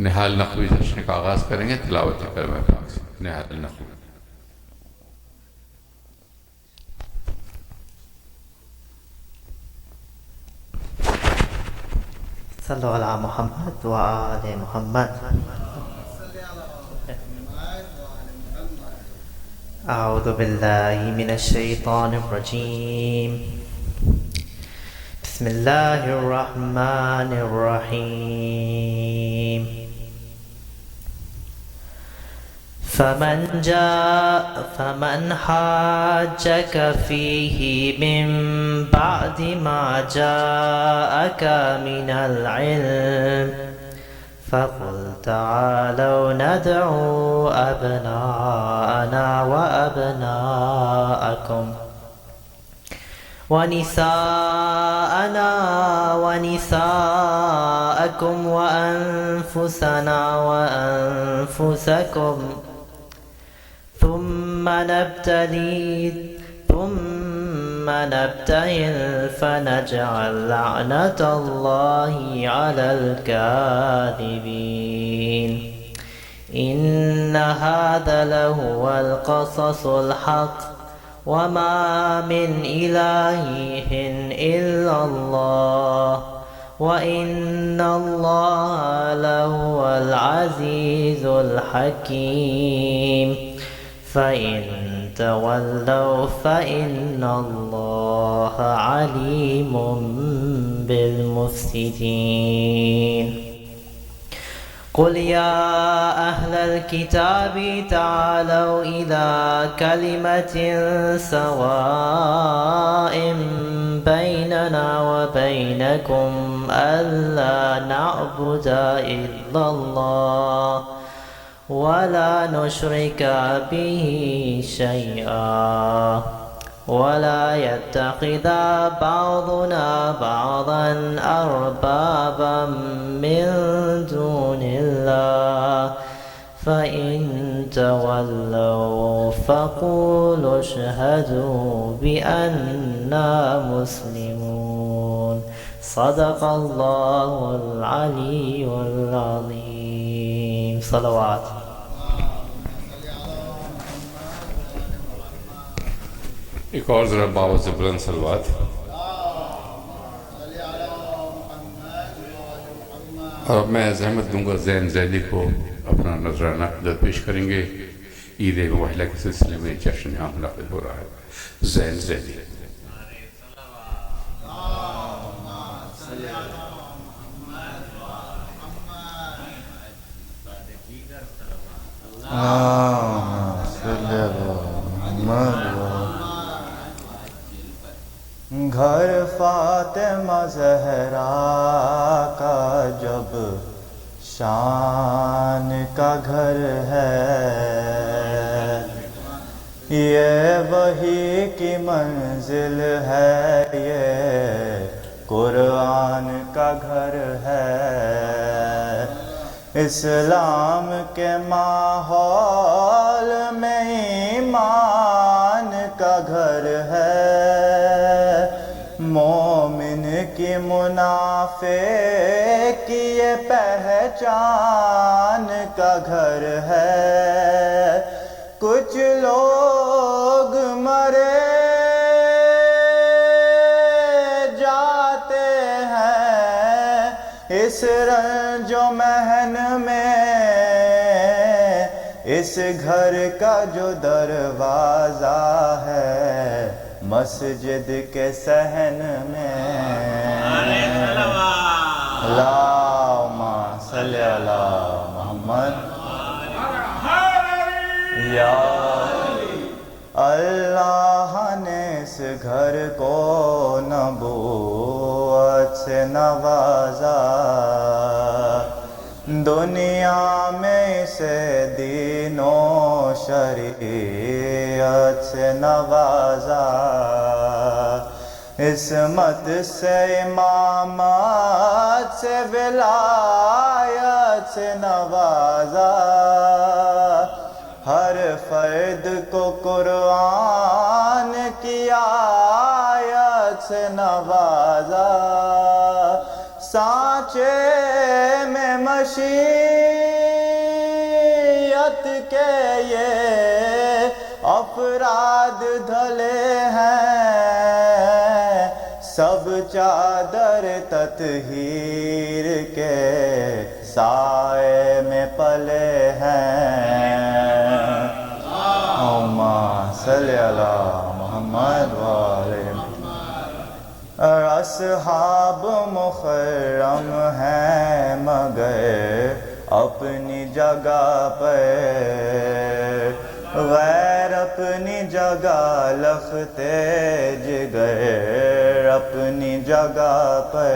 نہال نقوی جشن کا آغاز کریں گے تلاوت کلمہ پاک سے. نہال نقوی. صلو علی محمد و آل محمد. اعوذ باللہ من الشیطان الرجیم. بسم اللہ الرحمن الرحیم. فمن حاجك فيه من بعد ما جاءك من العلم فقل تعالوا ندعو أبناءنا وأبناءكم ونساءنا ونساءكم وأنفسنا وأنفسكم ثم نبتهل فنجعل لعنة الله على الكاذبين. إن هذا لهو القصص الحق وما من إله إلا الله وإن الله لهو العزيز الحكيم. فإن تولوا فإن الله عليم بالمفسدين. قل يا أهل الكتاب تعالوا إلى كلمة سواء بيننا وبينكم ألا نعبد إلا الله ولا نشرك به شيئا ولا يتخذ بعضنا بعضا أربابا من دون الله فإن تولوا فقولوا اشهدوا بأننا مسلمون. صدق الله العلي العظيم. صلوات. ایک اور ذرا باوز بلند صلوات. اور اب میں زحمت دوں گا زین زیدی کو اپنا نذرانہ عقیدت پیش کریں گے. عید مباہلہ کے سلسلے میں جشن یہاں منعقد ہو رہا ہے. زین زیدی. گھر فاطمہ زہرا کا جب شان کا گھر ہے، یہ وحی کی منزل ہے، یہ قرآن کا گھر ہے، اسلام کے ماحول میں ایمان کا گھر ہے، مومن کی منافق کی یہ پہچان کا گھر ہے، کچھ لوگ مرے جاتے ہیں اس رنج و محن میں، اس گھر کا جو دروازہ ہے مسجد کے صحن میں، اللہم صلی علی محمد. یا اللہ نے اس گھر کو نبوت سے نوازا، دنیا میں اسے دین و شریعت سے نوازا، عصمت سے امامت سے ولایت سے نوازا، ہر فرد کو قرآن کی آیت سے نوازا، سانچے میں مشین کے یہ افراد دھلے ہیں، سب چادر تطہیر کے سائے میں پلے ہیں۔ اللہم صلی علی محمد وآلہ محمد۔ اصحاب مکرم ہیں مگر اپنی جگہ پہ، غیر اپنی جگہ لختے جگر اپنی جگہ پہ،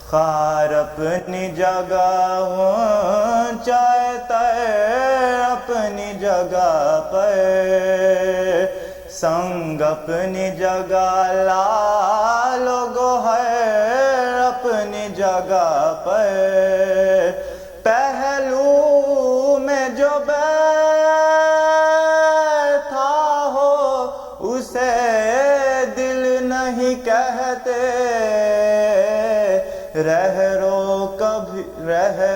خار اپنی جگہ اونچائے تر اپنی جگہ پہ، سنگ اپنی جگہ لال و گوہر اپنی جگہ پہ، پہلو میں جو بیٹھا ہو اسے دل نہیں کہتے، رہ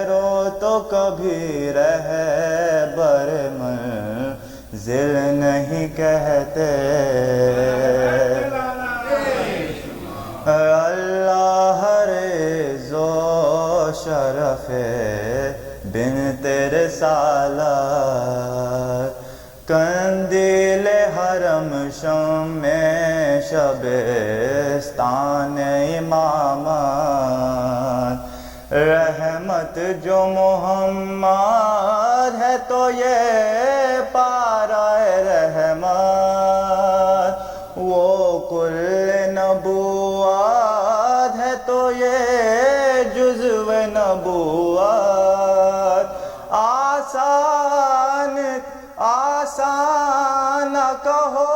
رو تو کبھی رہبر منزل نہیں کہتے۔ اللہ رض و شرف بنت رسالت، قندیل حرم شمع شبستان امامت، رحمت جو محمد ہے تو یہ پارہ رحمت، وہ کل نبوت ہے تو یہ جزو نبوت، آسان کہو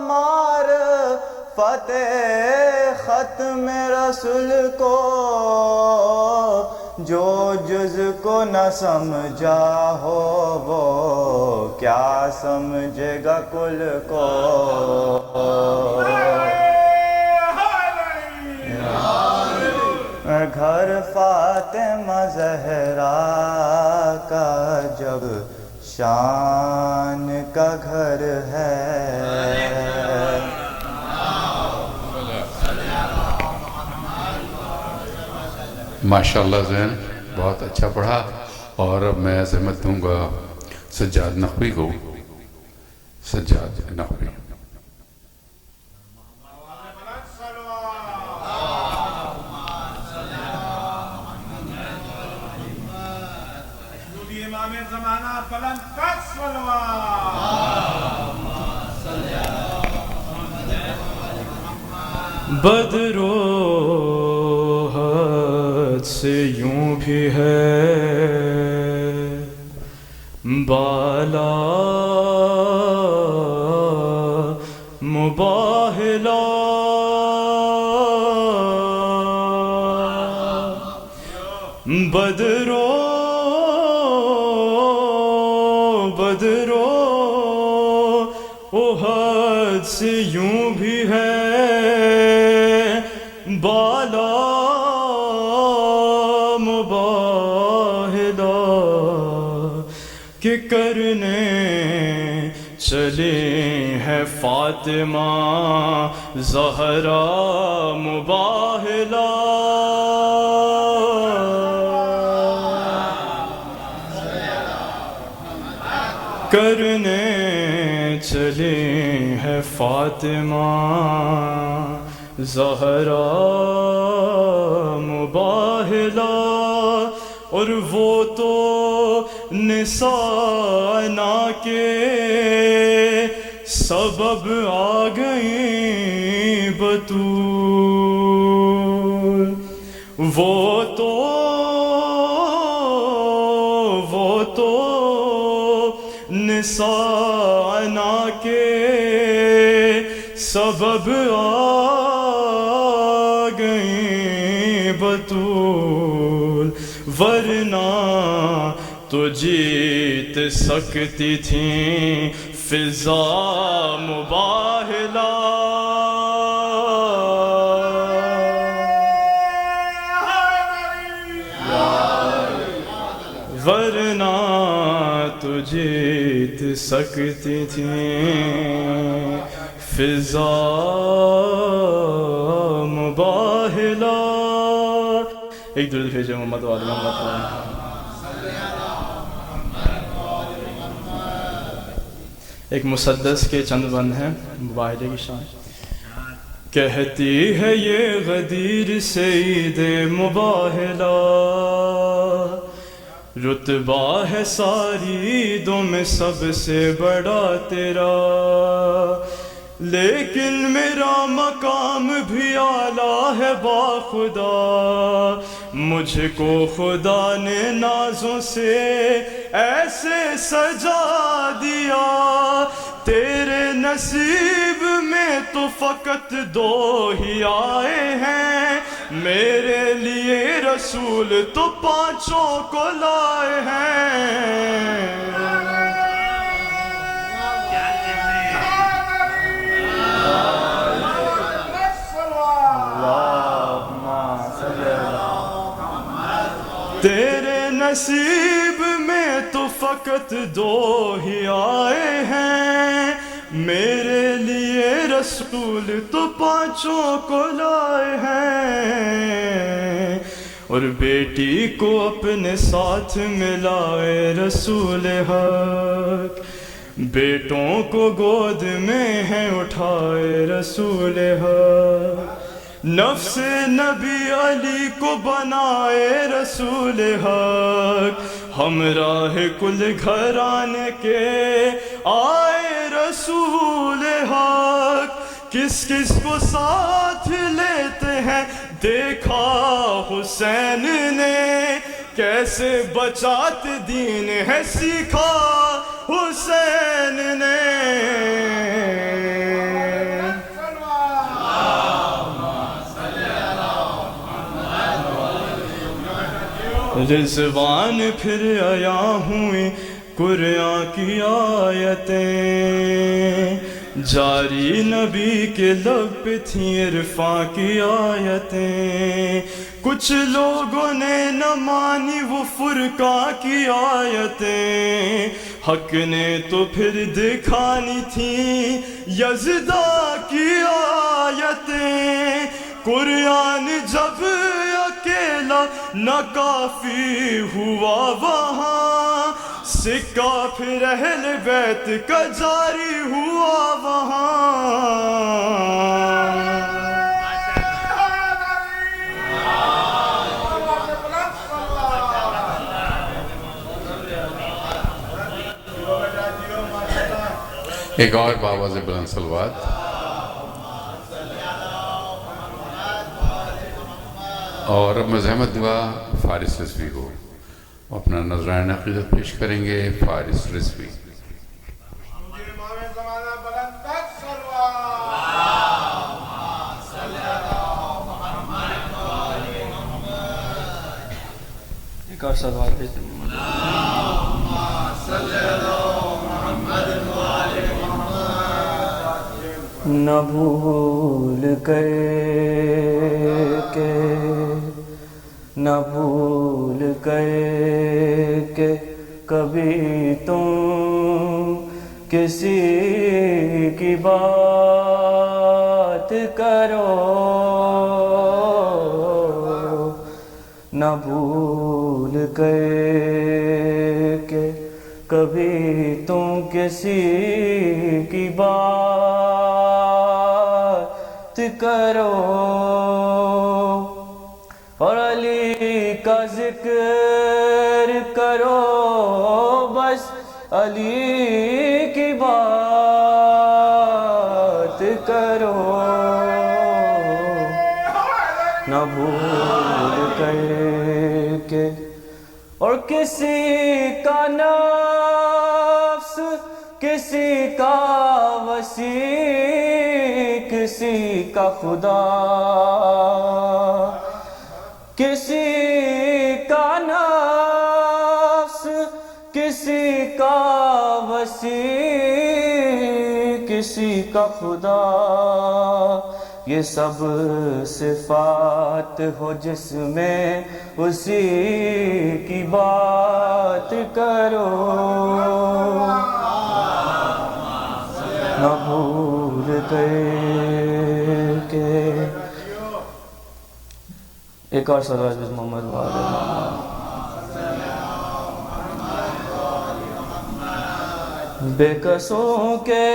معرفت ختم رسول کو، جو جز کو نہ سمجھا ہو وہ کیا سمجھے گا کل کو۔ گھر فاطمہ زہرا کا جب شان کا گھر ہے، ماشاءاللہ زین بہت اچھا پڑھا، اور میں زحمت دوں گا سجاد نقوی کو۔ سجاد نقوی امام زمانہ بلند کا صلوات۔ بدرو حد سے یوں بھی ہے بالا مباہلا، بدرو احد سے یوں بھی ہے بالا مباہلا، کہ کرنے چلے ہیں فاطمہ زہرا مباہلا، کرنے چلے ہیں فاطمہ زہرا مباہلا، اور وہ تو نسانا کے سبب آ گئیں بطول، وہ تو نسانا کے سبب آ گئیں بطول، ورنہ تو جیت سکتی تھیں فضا مباہلا، ورنہ تو جیت سکتی تھیں فضا مباہلا. ایک درود بھیجے محمد و آل محمد. ایک مسدس کے چند بند ہیں مباہلے کی شان. کہتی ہے یہ غدیر سے عید مباہلا، رتبہ ہے ساری عیدوں میں سب سے بڑا تیرا، لیکن میرا مقام بھی اعلیٰ ہے باخدا. مجھ کو خدا نے نازوں سے ایسے سجا دیا، تیرے نصیب میں تو فقط دو ہی آئے ہیں، میرے لیے رسول تو پانچوں کو لائے ہیں. تیرے نصیب میں تو فقط دو ہی آئے ہیں، میرے لیے رسول تو پانچوں کو لائے ہیں. اور بیٹی کو اپنے ساتھ ملائے رسول حق، بیٹوں کو گود میں ہیں اٹھائے رسول حق. نفس نبی علی کو بنائے رسول حق، ہمراہ کل گھرانے کے آئے رسول حق. کس کس کو ساتھ لیتے ہیں دیکھا حسین نے، کیسے بچات دین ہے سیکھا حسین نے. رضوان پھر آیا ہوئیں قرآن کی آیتیں، جاری نبی کے لب پہ تھیں عرفاں کی آیتیں. کچھ لوگوں نے نہ مانی وہ فرقان کی آیتیں، حق نے تو پھر دکھانی تھیں یزدہ کی آیتیں. قرآن جب اکیلا نہ کافی ہوا وہاں، سکہ پھر اہل بیت کا جاری ہوا وہاں. ایک اور بآواز بلند صلوات. اور اب میں زحمت دعا فارس رضوی کو اپنا نذرانہ عقیدت پیش کریں گے. فارس رضوی. ایک اور سوال بھیجتے ہیں. نہ بھول گئے کہ نہ بھول گئے کہ کبھی تم کسی کی بات کرو، نہ بھول گئے کہ کبھی تم کسی کی بات کرو، اور علی کا ذکر کرو، بس علی کی بات کرو. نہ بھول گئے کہ اور کسی کا نفس کسی کا وسیع کسی کا خدا، کسی کا نفس کسی کا وسیع کسی کا خدا، یہ سب صفات ہو جس میں اسی کی بات کرو، نہ بھول گئے کہ ایک اور صلوات بس محمد وعلى بے کسوں کے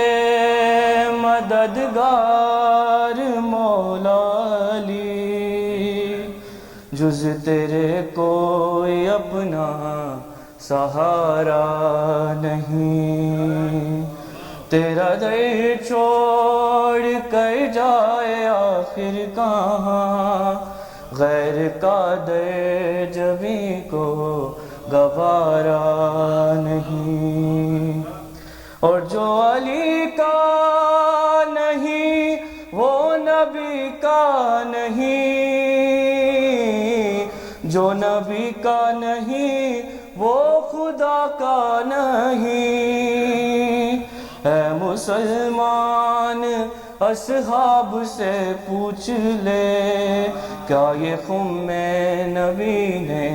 مددگار مولا علی، جز تیرے کوئی اپنا سہارا نہیں، تیرا در چھوڑ کر جائے آخر کہاں، غیر کا در جبھی کو گوارا نہیں، اور جو علی کا نہیں وہ نبی کا نہیں، جو نبی کا نہیں وہ خدا کا نہیں، اے مسلمان اصحاب سے پوچھ لے، کیا یہ خم نبی نے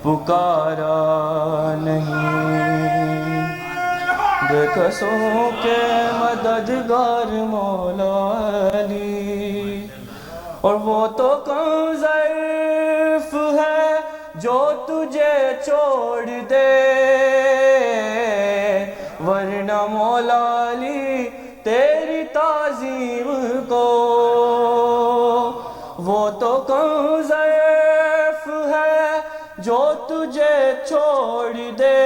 پکارا نہیں، بے کسوں کے مددگار مولا علی، اور وہ تو کم ظرف ہے جو تجھے چھوڑ دے، ورنہ مولا علی تیری تعظیم کو، وہ تو کم ظرف ہے جو تجھے چھوڑ دے،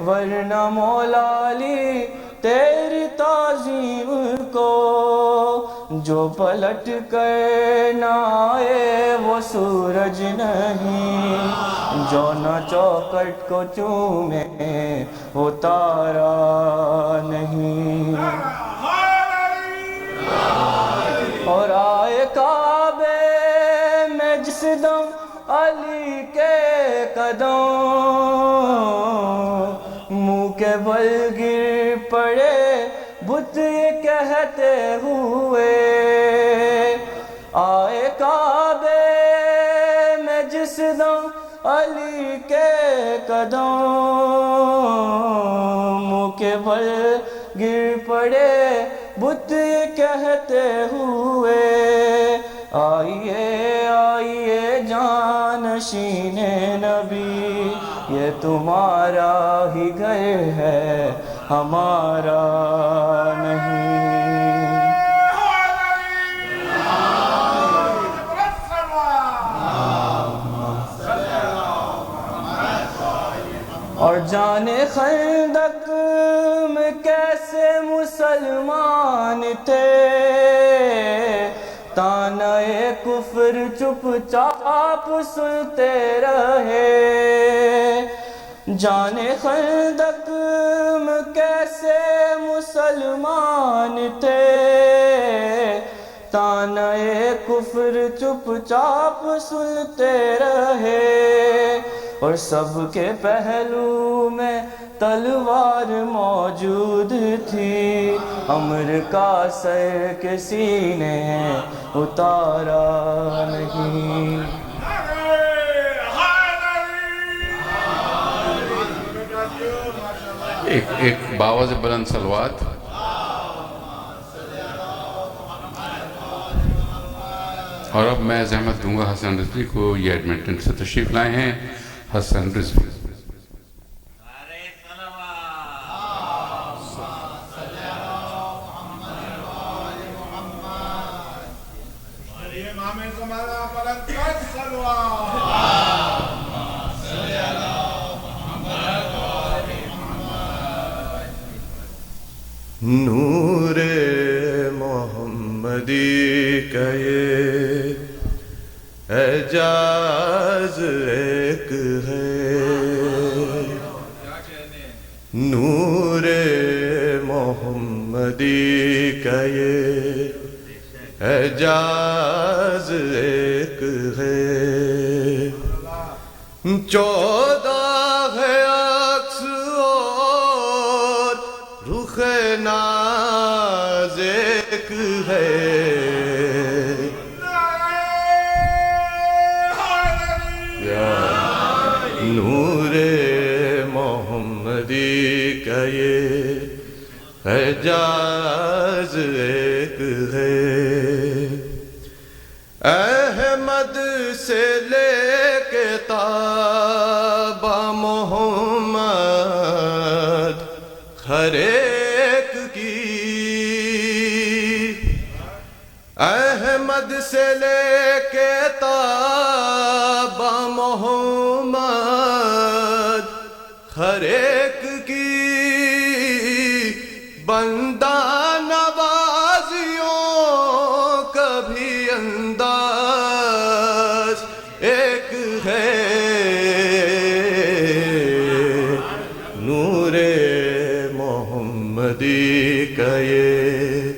ورنہ مولا علی تیری تعظیم کو، جو پلٹ کر نہ آئے وہ سورج نہیں، جو نہ چوکٹ کو چومے وہ تارا نہیں، اور آئے کعبے میں جس دم علی کے قدم، منہ کے بل گر پڑے بت یہ کہتے ہوئے، آئے کعبے میں جس دم علی کے قدم، منہ کے بل گر پڑے بت یہ کہتے ہوئے، آئیے آئیے جانشین نبی، یہ تمہارا ہی گھر ہے ہمارا نہیں، اور جانے خندق میں کیسے مسلمان تھے، تانے کفر چپ چاپ سنتے رہے، جانے خندق میں کیسے مسلمان تھے، تانے کفر چپ چاپ سنتے رہے، اور سب کے پہلو میں تلوار موجود تھی، امر کا سر کسی نے اتارا نہیں، ایک باواز بلند صلوات، اور اب میں زحمت دوں گا حسن رضوی کو، یہ ایڈمنٹن سے تشریف لائے ہیں حسن رضوی۔ نور محمدی کا یہ اعجاز ایک ہے، نور محمدی کا یہ اعجاز ایک ہے، 14 ہے عکس اور رخ ناز ایک ایک ہے نور محمدی کا یہ اعجاز ایک ہے احمد سے لے کے تابا محمد ہر ایک کی احمد سے لے کے تابا محمد ہر ایک کی بندہ نوازیوں کا بھی انداز ایک ہے نور محمدی کا یہ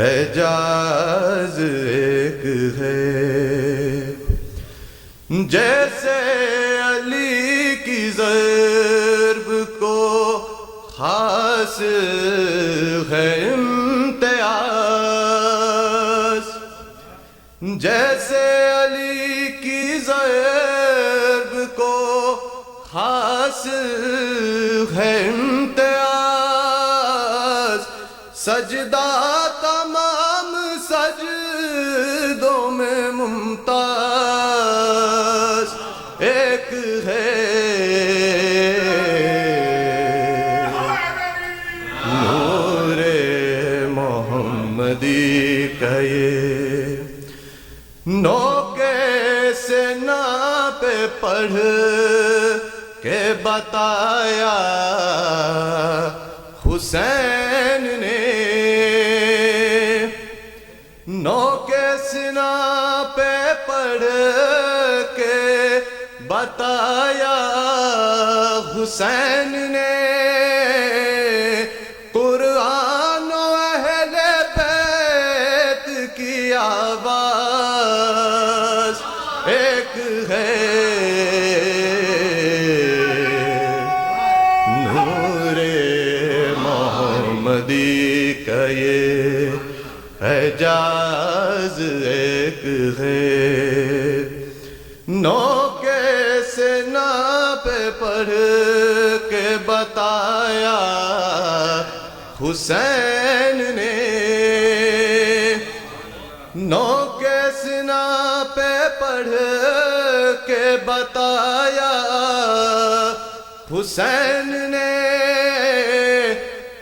اعجاز ایک ہے جیسے علی کی ضرب کو خاص ہے امتیاز جیسے علی کی ضرب کو خاص ہے امتیاز سجدہ تمام سجدوں میں ممتاز ایک ہے نور محمدی کا یہ نوکے سے ناپ پڑھ کے بتایا حسین نے نوکے سنا پہ پڑھ کے بتایا حسین نے قرآن و اہل بیت کی آواز ایک ہے نور محمدی کا یہ اعجاز ایک ہے نوکے سے ناپ پڑھ کے بتایا حسین نے نوکے سے ناپ پڑھ کے بتایا حسین نے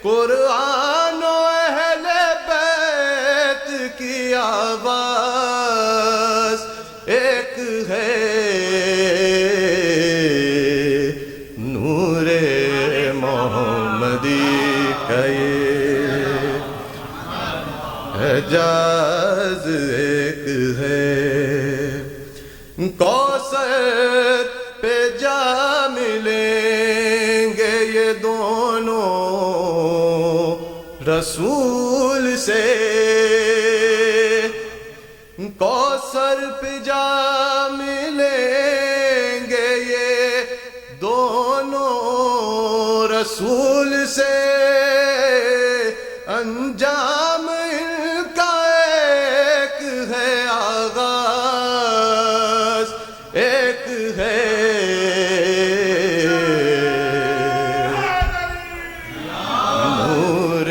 قرآن و اہل بیت کی آواز ایک ہے نور محمدی کا یہ اعجاز ایک ہے کوثر پہ جا ملیں گے یہ دونوں رسول سے کوثر پہ جا ملیں گے یہ دونوں رسول سے انجام ان کا ایک ہے آغاز ایک ہے نور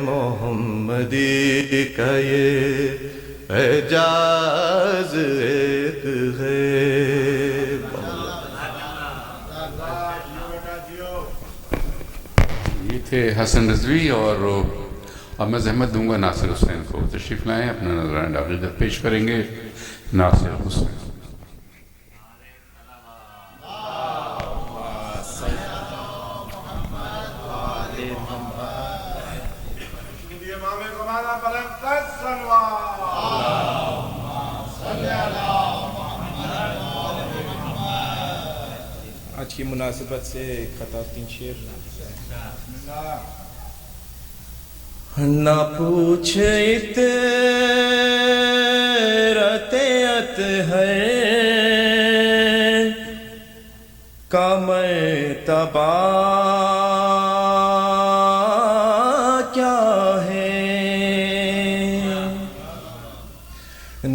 محمدی کا یہ اعجاز ایک ہے یہ تھے حسن رضوی اور اب میں زحمت دوں گا ناصر حسین کو تشریف لائیں اپنا نذرانہ عقیدت پیش کریں گے ناصر حسین آج کی مناسبت سے خطاطین شعر نہ پوچھ رتعت ہے کا مرتبہ کیا ہے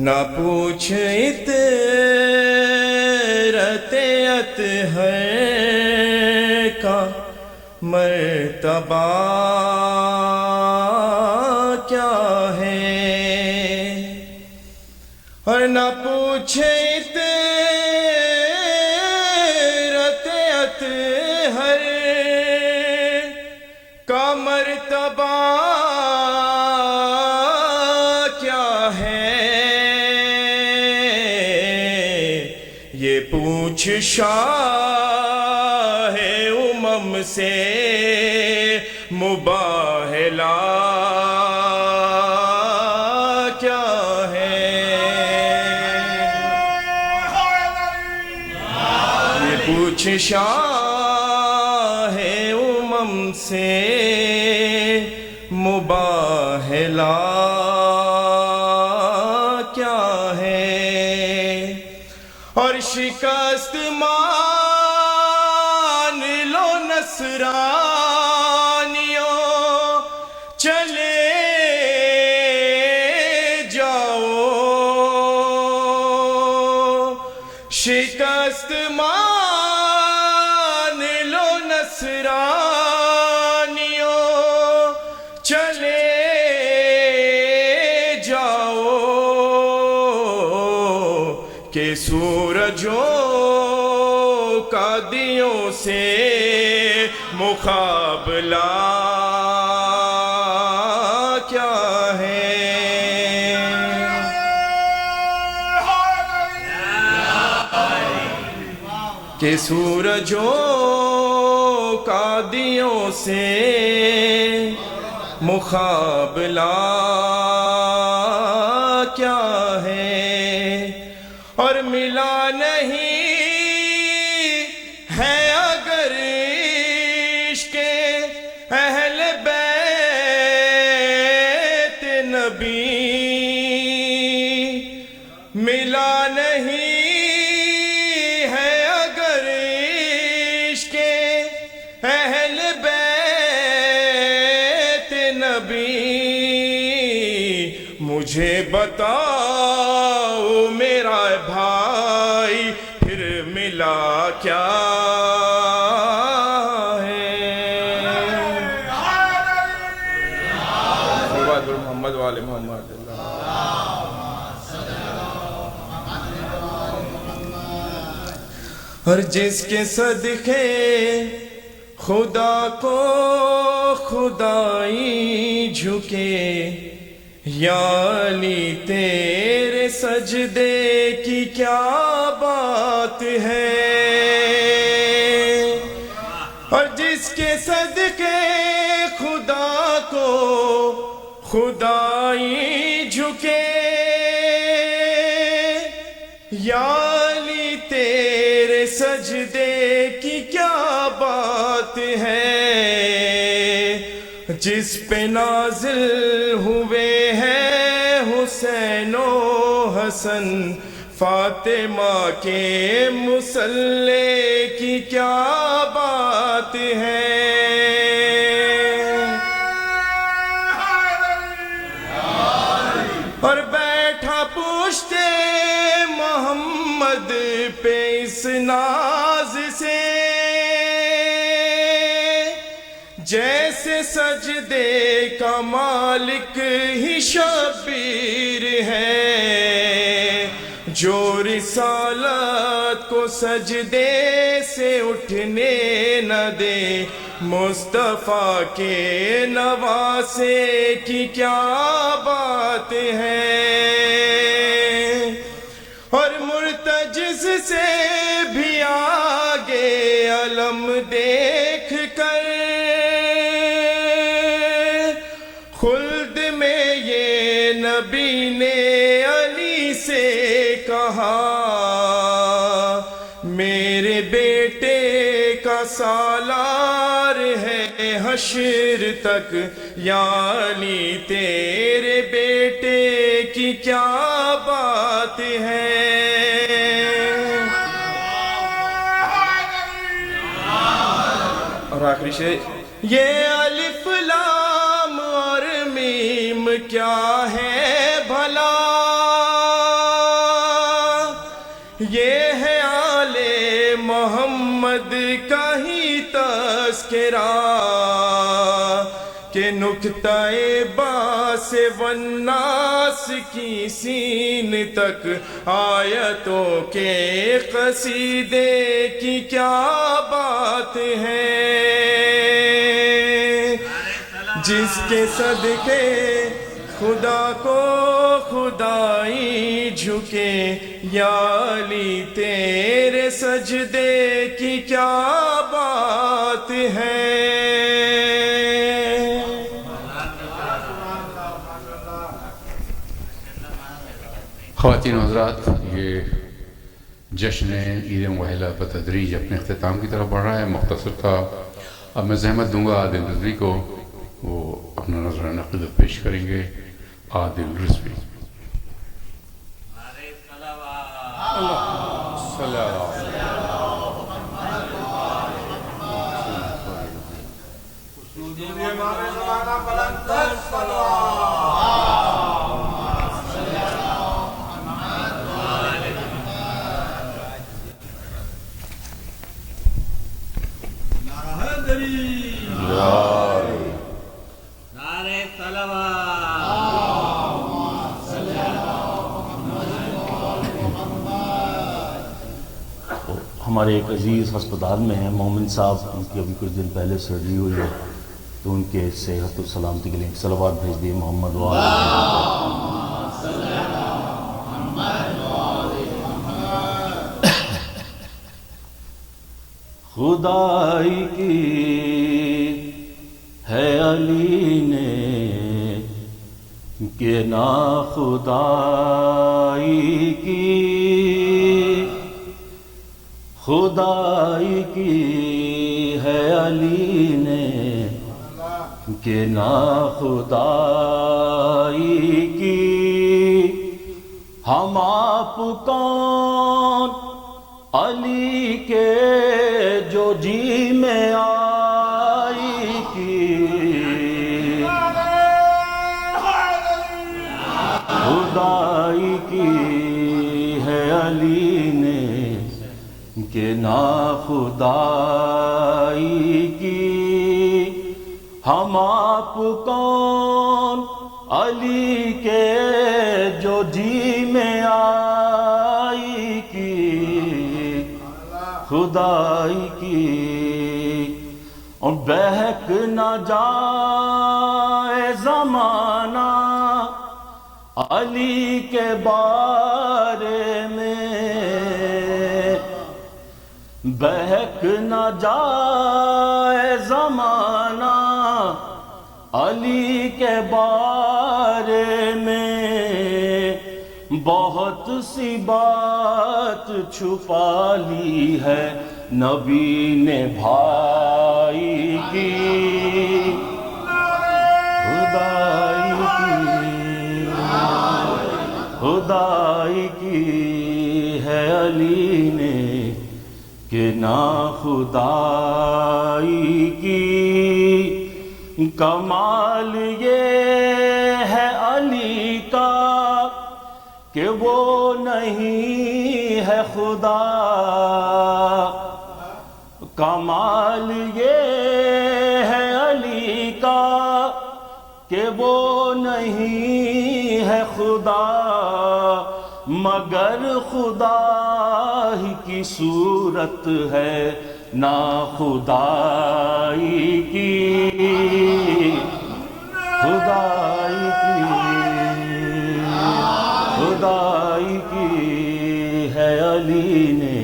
نہ پوچھ اطرت اطہر کا مرتبہ کیا ہے، اور نہ پوچھے اطرت اطہر کا مرتبہ کیا ہے، یہ پوچھ شاہ امم سے مباہلا کیا ہے، یہ پوچھ شاہ امم سے مباہلا کیا ہے، اور شکست مان لو نصرانیوں چلے جاؤ، شکست مان لو نصرانیوں چلے جاؤ، کہ سورجوں کا دیوں سے مقابلہ کیا ہے، کہ سورجوں کا دیوں سے مقابلہ کیا ہے، اور ملا نہیں ہے اگر عشق اہل بیت نبی، ملا نہیں ہے اگر عشق اہل بیت نبی، مجھے بتاؤ میرا بھائی پھر ملا کیا ہے، محمد والے محمد اور جس کے صدقے خدا کو خدائی جھکے، یا علی تیرے سجدے کی کیا بات ہے، اور جس کے صدقے خدا کو خدائی جھکے، یا علی تیرے سجدے کی کیا بات ہے، جس پہ نازل ہوئے ہیں حسین و حسن فاطمہ کے مصلی کی کیا بات ہے، اور بیٹھا پوچھتے محمد پہ اس ناز سے، جیسے سجدے کا مالک ہی شبیر ہے، جو رسالت کو سجدے سے اٹھنے نہ دے، مصطفیٰ کے نواسے کی کیا بات ہے، اور مرتجز سے بھی آگے علم دیکھ کر خلد میں یہ نبی نے علی سے کہا، میرے بیٹے کا سالار ہے حشر تک، یا علی تیرے بیٹے کی کیا بات ہے، اور آخری شعر، یہ الف لام اور میم کیا ہے بھلا، یہ ہے آل محمد کا ہی تذکرہ کہ نکتہ باس والناس کی سین تک آیتوں کے قصیدے کی کیا بات ہے، جس کے صدقے خدا کو خدائی جھکے، یا علی تیرے سجدے کی کیا بات ہے۔ خواتین و حضرات، یہ جشن عید مباہلہ بتدریج اپنے اختتام کی طرف بڑھ رہا ہے۔ مختصر تھا، اب میں زحمت دوں گا عادل رضوی کو، وہ اپنا نذرانہ عقیدت پیش کریں گے۔ عادل رضوی۔ ہمارے ایک عزیز ہسپتال میں ہیں مومن صاحب، ان کی ابھی کچھ دن پہلے سرجری ہوئی ہے، تو ان کے صحت و سلامتی کے لیے صلوات بھیج دیے محمد خدائی کی ہے علی نے کہ نا خدائی کی، خدائی کی ہے علی نے کہ نا خدائی کی، ہم آپ کون علی کے جو جی میں آئی کی، خدائی کی ہے علی نے کہ نا خدائی کی، ہم آپ کون علی کے جو جی میں آئی کی، خدائی کی، اور بہک نہ جائے زمانہ علی کے بارے میں، بہک نہ جائے زمانہ علی کے بارے میں، بہت سی بات چھپا لی ہے نبی نے بھائی کی، خدائی کی، خدائی کی ہے علی نے کہ نا خدائی کی، کمال یہ ہے علی کا کہ وہ نہیں ہے خدا، کمال یہ ہے علی کا کہ وہ نہیں ہے خدا، مگر خدا ہی کی صورت ہے نا خدائی کی، خدائی کی، خدائی کی ہے علی نے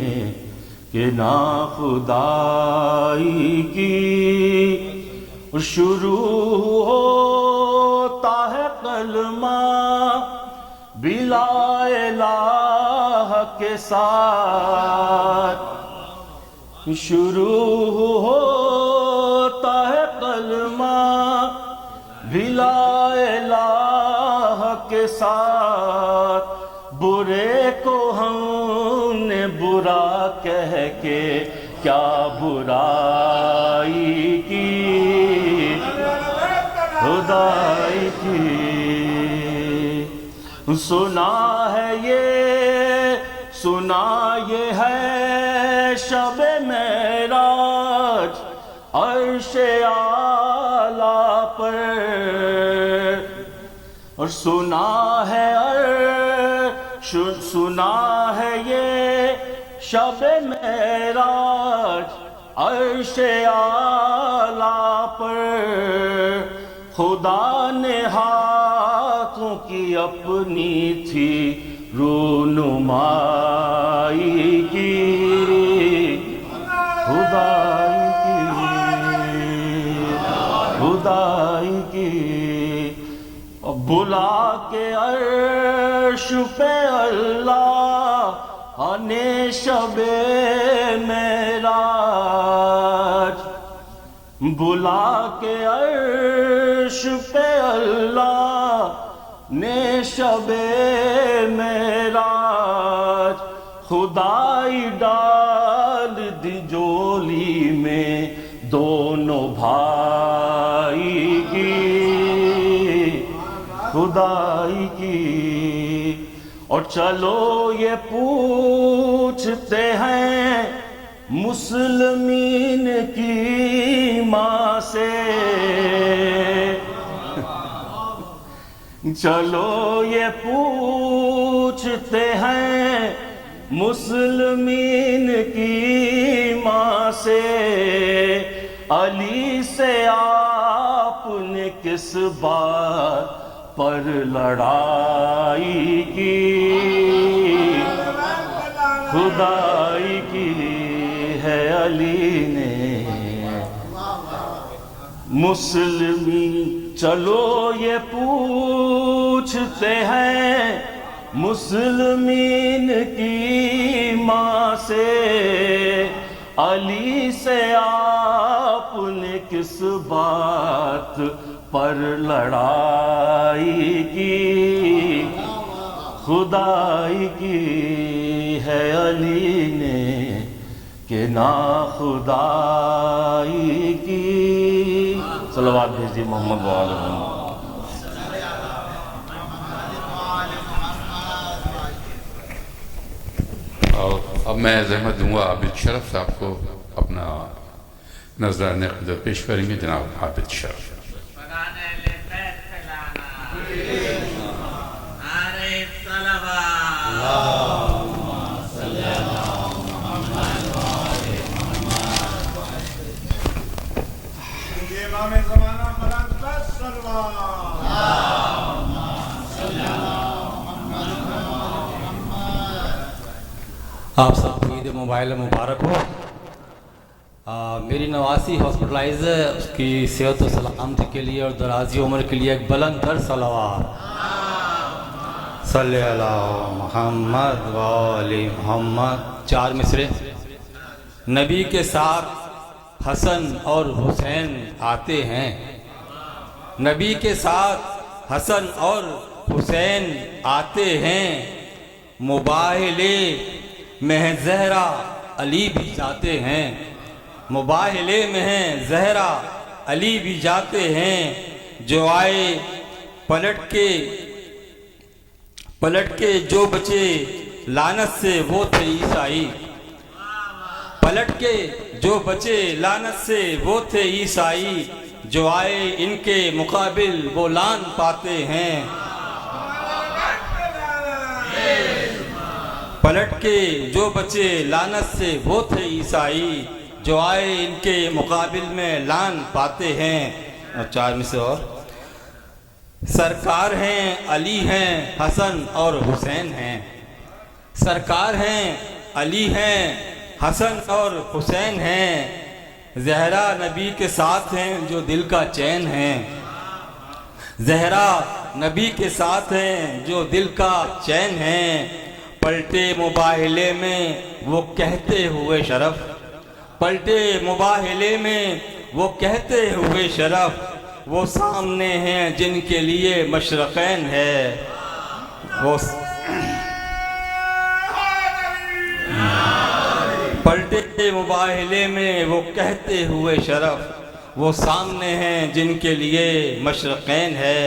کہ نا خدائی کی، شروع ہوتا ہے کلمہ بلا الہ کے ساتھ، شروع ہوتا ہے کلمہ بلا الہ کے ساتھ، برے کو ہم نے برا کہہ کے کیا برائی کی، خدائی کی، سنا ہے یہ سنا یہ ہے شب معراج عرش اعلیٰ پر، اور سنا ہے یہ شب معراج عرش اعلیٰ پر، خدا نے ہاتھوں کی اپنی تھی رونمائی کی، خدائی کی بلا کے عرش پہ اللہ نے شب معراج، بلا کے عرش پہ اللہ نے شب معراج، خدائی ڈال دی جولی میں دونوں بھائی کی، خدائی کی، اور چلو یہ پوچھتے ہیں مسلمین کی ماں سے، چلو یہ پوچھتے ہیں مسلمین کی ماں سے، علی سے آپ نے کس بات پر لڑائی کی، خدائی کی ہے علی نے مسلمین، چلو یہ پوچھتے ہیں مسلمین کی ماں سے، علی سے آپ نے کس بات پر لڑائی کی، خدائی کی ہے علی نے کہ نا خدائی کی، صلوات بھیجیے محمد وآل محمد۔ اب میں زحمت دوں گا عابد شرف صاحب کو اپنا نذرانہ خدمت پیش کریں گے، جناب عابد شرف۔ آپ سب کو عید مباہلہ مبارک ہو۔ میری نواسی ہاسپٹلائز ہے، اس کی صحت و سلامتی کے لیے اور درازی عمر کے لیے ایک بلند تر صلوات صلی اللہ محمد وآل محمد۔ 4 مصرے۔ نبی کے ساتھ حسن اور حسین آتے ہیں، نبی کے ساتھ حسن اور حسین آتے ہیں، مباہلے میں ہیں زہرا علی بھی جاتے ہیں، مباہلے میں ہیں زہرا علی بھی جاتے ہیں، جو آئے پلٹ کے جو بچے لعنت سے وہ تھے عیسائی، پلٹ کے جو بچے لعنت سے وہ تھے عیسائی، جو آئے ان کے مقابل وہ لعن پاتے ہیں، پلٹ کے جو بچے لعنت سے وہ تھے عیسائی، جو آئے ان کے مقابل میں لعن پاتے ہیں۔ اور 4 میں سے اور سرکار ہیں، علی ہیں، حسن اور حسین ہیں، سرکار ہیں، علی ہیں، حسن اور حسین ہیں، زہرا نبی کے ساتھ ہیں جو دل کا چین ہیں، زہرا نبی کے ساتھ ہیں جو دل کا چین ہیں، پلٹے مباہلے میں وہ کہتے ہوئے شرف، پلٹے مباہلے میں وہ کہتے ہوئے شرف، وہ سامنے ہیں جن کے لیے مشرقین ہے، وہ پلٹے مباہلے میں وہ کہتے ہوئے شرف، وہ سامنے ہیں جن کے لیے مشرقین ہے۔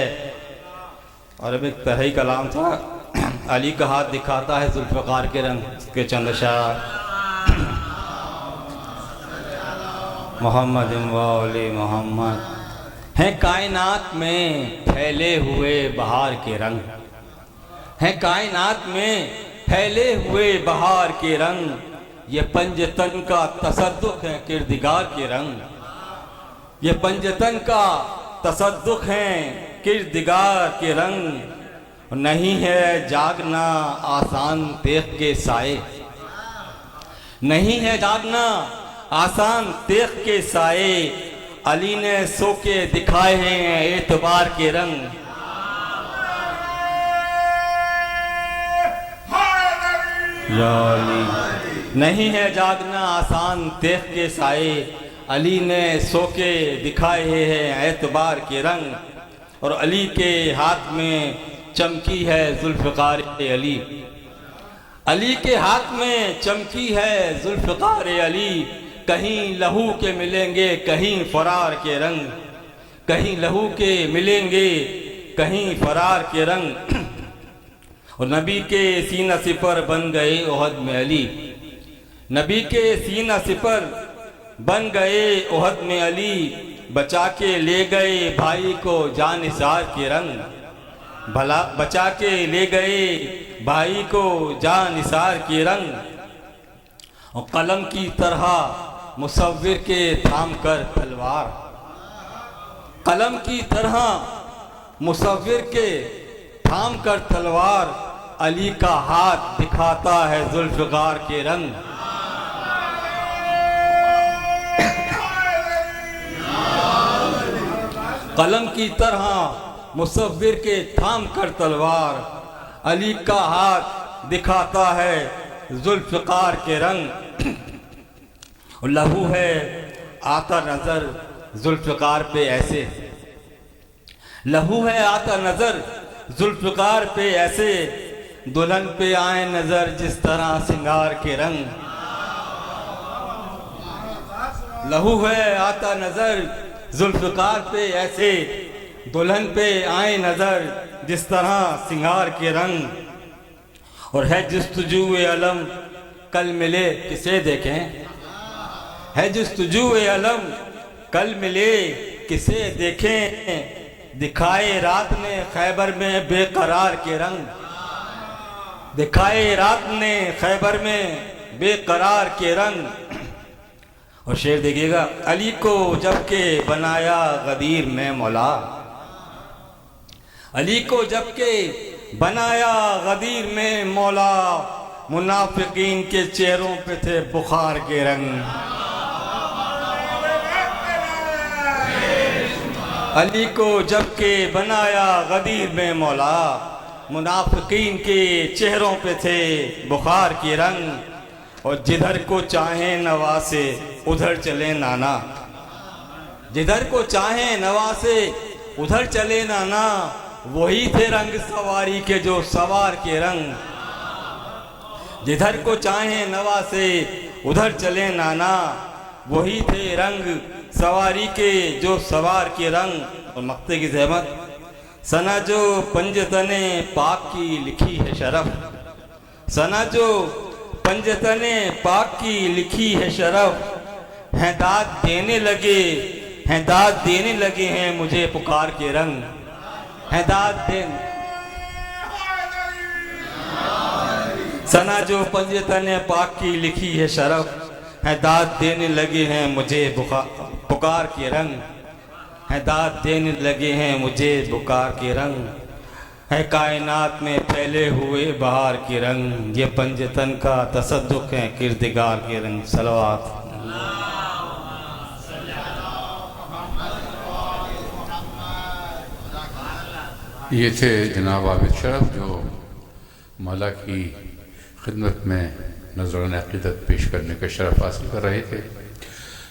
اور اب ایک طرحی کلام تھا، علی کا ہاتھ دکھاتا ہے ذوالفقار کے رنگ کے چند اشعار محمد والی محمد ہیں کائنات میں پھیلے ہوئے بہار کے رنگ ہیں کائنات میں پھیلے ہوئے بہار کے رنگ یہ پنجتن کا تصدق ہے کردگار کے رنگ یہ پنجتن کا تصدق ہے کردگار کے رنگ نہیں ہے جاگنا آسان تیغ کے سائے نہیں ہے جاگنا آسان تیغ کے سائے علی نے سو کے دکھائے ہیں اعتبار کے رنگ یا علی نہیں ہے جاگنا آسان تیغ کے سائے علی نے سو کے دکھائے ہیں اعتبار کے رنگ اور علی کے ہاتھ میں چمکی ہے ذوالفقار علی علی کے ہاتھ میں چمکی ہے ذوالفقار علی کہیں لہو کے ملیں گے کہیں فرار کے رنگ کہیں لہو کے ملیں گے کہیں فرار کے رنگ اور نبی کے سینہ سپر بن گئے احد میں علی نبی کے سینہ سپر بن گئے احد میں علی بچا کے لے گئے بھائی کو جان نثار کے رنگ بھلا بچا کے لے گئے بھائی کو جان نثار کے رنگ اور قلم کی طرح مصور کے تھام کر تلوار قلم کی طرح مصور کے تھام کر تلوار علی کا ہاتھ دکھاتا ہے ذوالفقار کے رنگ قلم کی طرح مصور کے تھام کر تلوار علی کا ہاتھ دکھاتا ہے ذوالفقار کے رنگ اور لہو ہے آتا نظر ذوالفقار پہ ایسے لہو ہے آتا نظر ذوالفقار پہ ایسے دلہن پہ آئے نظر جس طرح سنگار کے رنگ لہو ہے آتا نظر ذوالفقار پہ ایسے دلہن پہ آئے نظر جس طرح سنگار کے رنگ اور ہے جستجو علم کل ملے کسے دیکھیں ہے جستجو علم کل ملے کسے دیکھیں دکھائے رات نے خیبر میں بے قرار کے رنگ دکھائے رات نے خیبر میں بے قرار کے رنگ اور شعر دیکھیے گا علی کو جب کہ بنایا غدیر میں مولا علی کو جب کہ بنایا غدیر میں مولا منافقین کے چہروں پہ تھے بخار کے رنگ علی کو جب کہ بنایا غدیر میں مولا منافقین کے چہروں پہ تھے بخار کے رنگ اور جدھر کو چاہیں نواسے ادھر چلے نانا جدھر کو چاہیں نواسے ادھر چلے نانا وہی تھے رنگ سواری کے جو سوار کے رنگ جدھر کو چاہیں نواسے ادھر چلے نانا وہی تھے رنگ سواری کے جو سوار کے رنگ اور مقطع کی زحمت سنا جو پنجتن پاک کی لکھی ہے شرف سنا جو پنجتن پاک کی لکھی ہے شرف ہیں داد دینے لگے ہیں داد دینے لگے ہیں مجھے پکار کے رنگ ہیں داد دینے سنا جو پنجتن پاک کی لکھی ہے شرف ہیں داد دینے لگے ہیں مجھے پکار کے رنگ ہیں داد دینے لگے ہیں مجھے پکار کے رنگ ہے کائنات میں پھیلے ہوئے بہار کے رنگ یہ پنجتن کا تصدق ہے کردگار کے رنگ صلوات یہ تھے جناب عابد شرف جو مولا کی خدمت میں نذران عقیدت پیش کرنے کا شرف حاصل کر رہے تھے.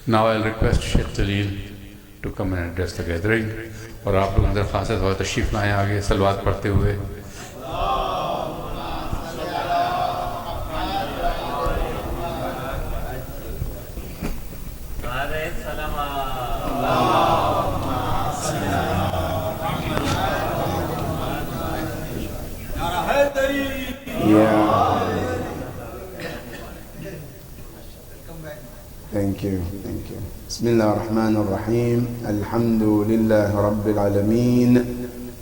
Now I'll request Sheikh Jalil to come and address the gathering. اور آپ لوگ درخواست ہے تشریف لائیں آگے صلوات پڑھتے ہوئے. Idara-e-Jaferia Thank you. Thank you. Bismillah ar-Rahman ar-Rahim. Alhamdulillah Rabbil Alameen.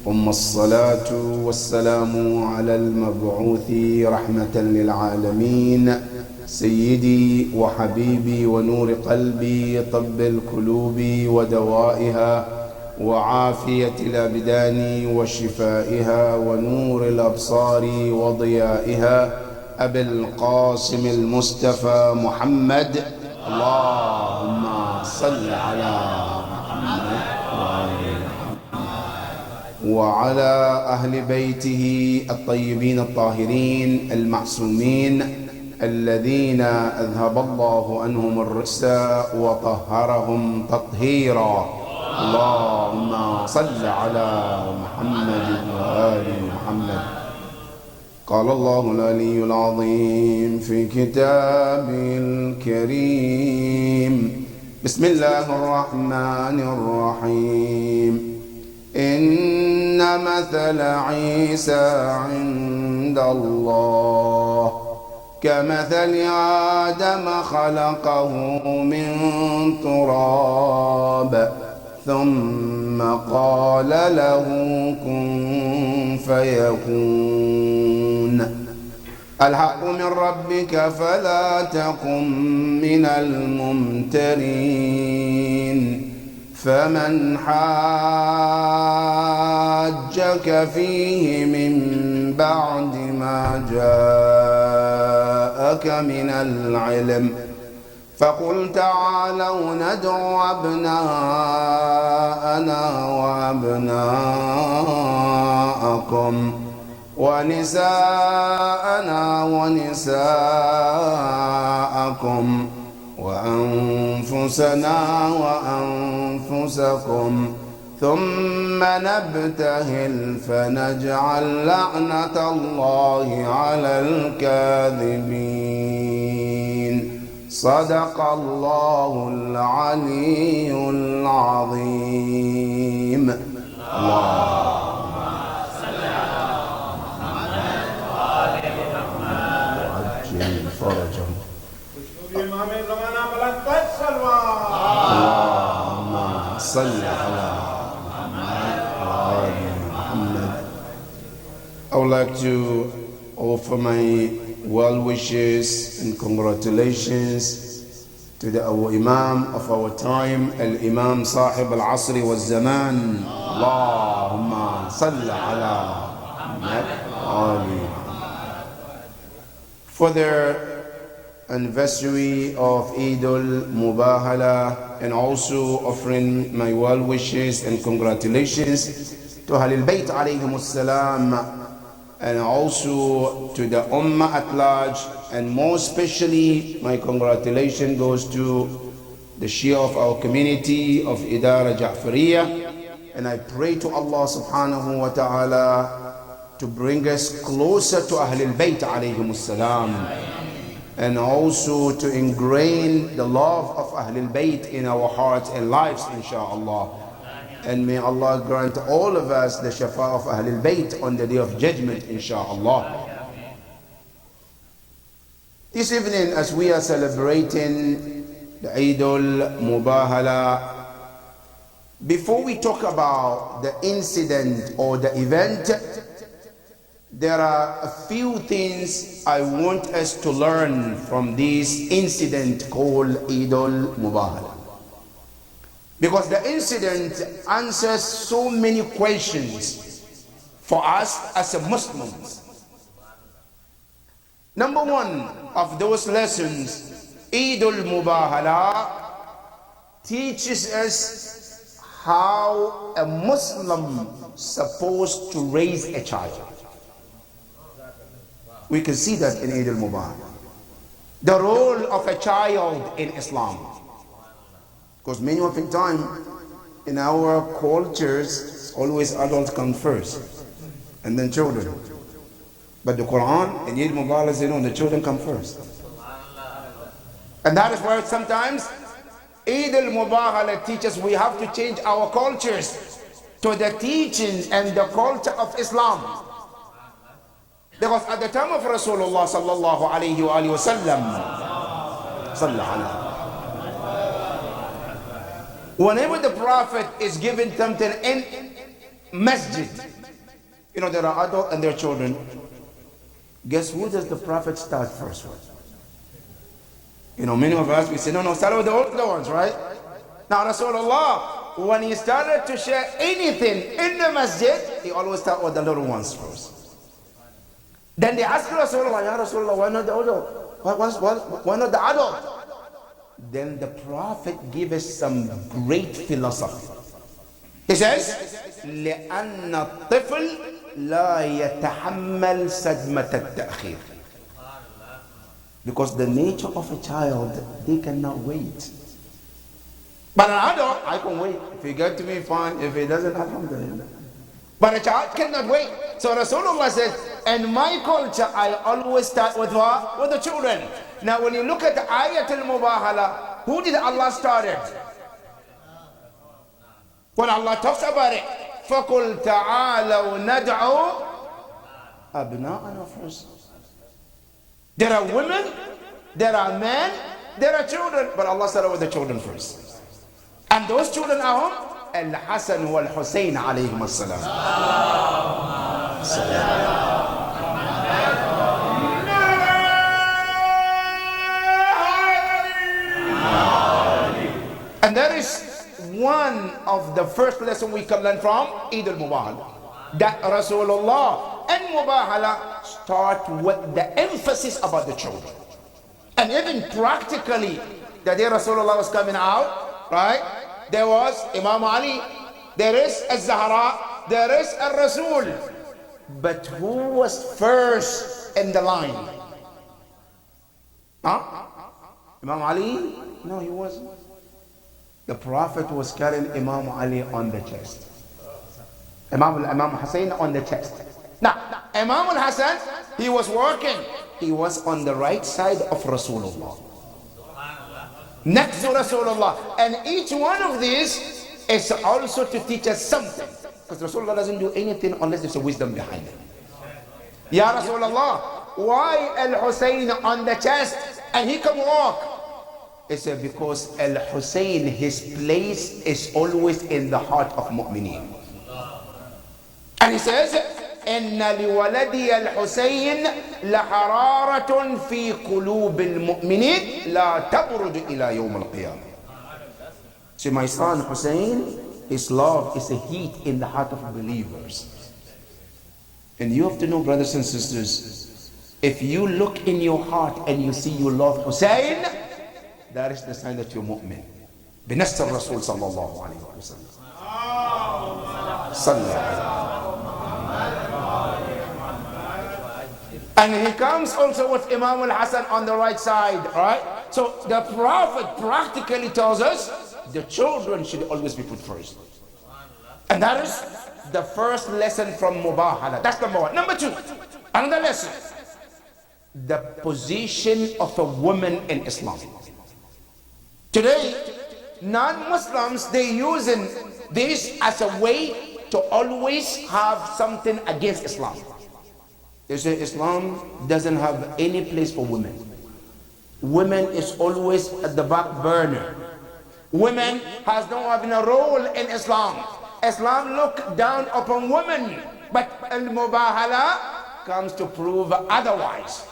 ثم الصلاة والسلام على المبعوث رحمة للعالمين سيدي وحبيبي ونور قلبي طب القلوب ودوائها وعافية الأبدان وشفائها ونور الأبصار وضيائها أبي القاسم المصطفى محمد. اللهم صل على محمد وعلى أهل بيته الطيبين الطاهرين المعصومين الذين أذهب الله عنهم الرجس وطهرهم تطهيرا. اللهم صل على محمد وآل محمد. قال الله العلي العظيم في كتابه الكريم بسم الله الرحمن الرحيم إن مثل عيسى عند الله كمثل آدم خلقه من تراب ثم قال له كن فيكون. الحق من ربك فلا تكن من الممترين. فمن حاجك فيه من بعد ما جاءك من العلم فقل تعالوا ندعو أبناءنا وأبناءكم ونساءنا ونساءكم وأنفسنا وأنفسكم ثم نبتهل فنجعل لعنة الله على الكاذبين. صدق الله العلي العظيم. اللهم صل على محمد وآل محمد وعجل فرجهم. اللهم صل على محمد وآل محمد. I would like to offer my well wishes and congratulations to our Imam of our time, Al-Imam Sahib Al-Asri wal-Zaman. Allahumma salli ala Muhammad wa ali Muhammad. For their anniversary of Eid-e-Mubahela, and also offering my well wishes and congratulations to Ahlul Bayt alayhimus salam, and also to the Ummah at large, and more especially my congratulations goes to the Shia of our community of Idara-e-Jaferia, and I pray to Allah subhanahu wa ta'ala to bring us closer to Ahlul Bayt alayhimus salam, and also to ingrain the love of Ahlul Bayt in our hearts and lives, inshaAllah. And may Allah grant all of us the shafa of Ahlul Bayt on the day of judgment, inshaAllah. This evening, as we are celebrating the Eid-e-Mubahela, before we talk about the incident or the event, there are a few things I want us to learn from this incident called Eid-e-Mubahela. Because the incident answers so many questions for us as Muslims. Number one of those lessons, Eid-e-Mubahela teaches us how a Muslim is supposed to raise a child. We can see that in Eid-e-Mubahela. The role of a child in Islam. Because many of the time in our cultures, always adults come first and then children. But the Quran and Eid-e-Mubahela say no, the children come first. And that is why sometimes Eid-e-Mubahela teaches we have to change our cultures to the teachings and the culture of Islam. Because at the time of Rasulullah sallallahu alayhi wa sallam, Whenever the Prophet is given something in masjid, you know, there are adults and their children. Guess who does the Prophet start first with? You know, many of us, we say, no, start with the older ones, right? Now, Rasulullah, when he started to share anything in the masjid, he always start with the little ones first. Then they asked Rasulullah, Ya Rasulullah, why not the older? Why not the adult? Then the Prophet gave us some great philosophy. He says, لأن الطفل لا يتحمل صدمة التأخير. Because the nature of a child, they cannot wait. But an adult, I can wait. If he gets to me, fine. If he doesn't, alhamdulillah. But a child cannot wait. So Rasulullah says, in my culture, I always start with what? With the children. Now when you look at the iec-husaini, who did Allah start it? When Allah talks about it, فَقُلْ تَعَالَوْ نَدْعُوا أَبْنَاءَنَا first. There are women, there are men, there are children, but Allah started with the children first. And those children are whom? Al-Hasan wal-Husayn alayhim as-salam. And that is one of the first lessons we can learn from Eid-e-Mubahela. That Rasulullah and Mubahala start with the emphasis about the children. And even practically, the day Rasulullah was coming out, right? There was Imam Ali, there is Al-Zahra, there is Al-Rasul. But who was first in the line? Huh? Imam Ali? No, he wasn't. The Prophet was carrying Imam Ali on the chest. Imam Hussein on the chest. Now, Imam al-Hasan, he was working. He was on the right side of Rasulullah. Next to Rasulullah. And each one of these is also to teach us something. Because Rasulullah doesn't do anything unless there's a wisdom behind it. Ya Rasulullah, why Al-Hussein on the chest and he can walk? He said, because Al-Hussein, his place is always in the heart of mu'mineen. And he says, إن لولدي الحسين لحرارة في قلوب المؤمنين لا تبرد إلى يوم القيامة. So my son Hussein, his love is a heat in the heart of believers. And you have to know, brothers and sisters, if you look in your heart and you see you love Hussein, that is the sign that you're mu'min. بنص الرسول صلى الله عليه وسلم. صلى الله عليه وسلم. And he comes also with Imam al-Hasan on the right side, right? So the Prophet practically tells us the children should always be put first. And that is the first lesson from Mubahala. That's number one. Number two, another lesson. The position of a woman in Islam. Today, non-Muslims, they're using this as a way to always have something against Islam. They say Islam doesn't have any place for women. Women is always at the back burner. Women has no having a role in Islam. Islam look down upon women, but Al-Mubahala comes to prove otherwise.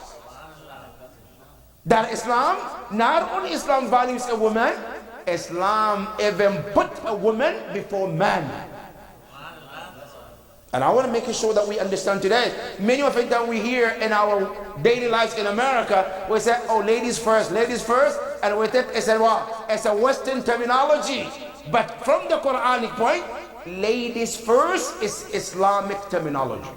That Islam, not only Islam values a woman, Islam even put a woman before man. And I want to make sure that we understand today. Many of it that we hear in our daily lives in America, we say, oh, ladies first, and with it, it's a what? It's a Western terminology. But from the Quranic point, ladies first is Islamic terminology.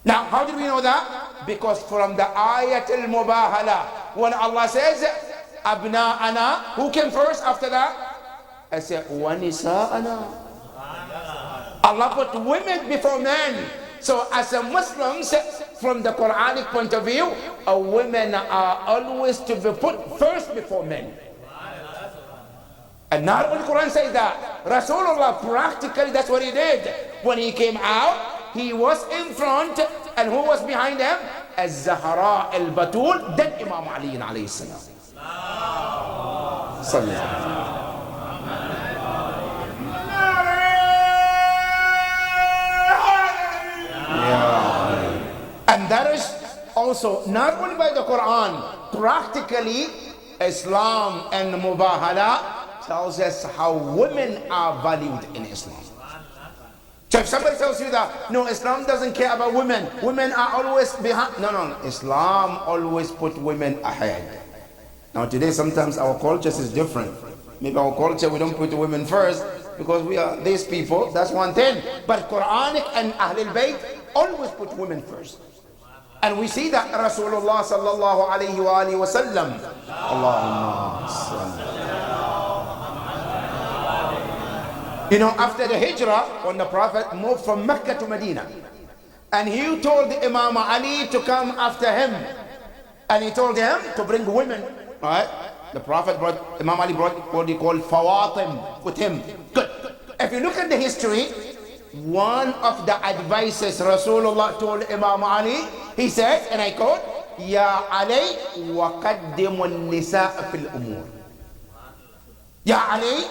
Now, how did we know that? Because from the ayat al-Mubahala, when Allah says, Abna'ana, who came first after that? I said, wa nisa'ana. Allah put women before men. So as a Muslim, from the Quranic point of view, women are always to be put first before men. And not only Quran says that, Rasulullah practically that's what he did. When he came out, he was in front, and who was behind him? Al-Zahra al-Batul, then Imam Ali alayhi salam. And that is also not only by the Quran, practically Islam and Mubahala tells us how women are valued in Islam. So if somebody tells you that, no, Islam doesn't care about women, women are always behind. No, Islam always put women ahead. Now today sometimes our culture is different. Maybe our culture, we don't put the women first because we are these people, that's one thing. But Quranic and Ahlul Bayt always put women first. And we see that Rasulullah sallallahu alayhi wa alihi wa sallam. Allahumma salli. You know, after the hijrah, when the Prophet moved from Mecca to Medina, and he told Imam Ali to come after him, and he told him to bring women, right? The Prophet brought, Imam Ali brought what he called Fawatim with him. Good. If you look at the history, one of the advices Rasulullah told Imam Ali, he said, and I quote, Ya Ali wa qaddimu an-nisa fil umur. Ya Ali,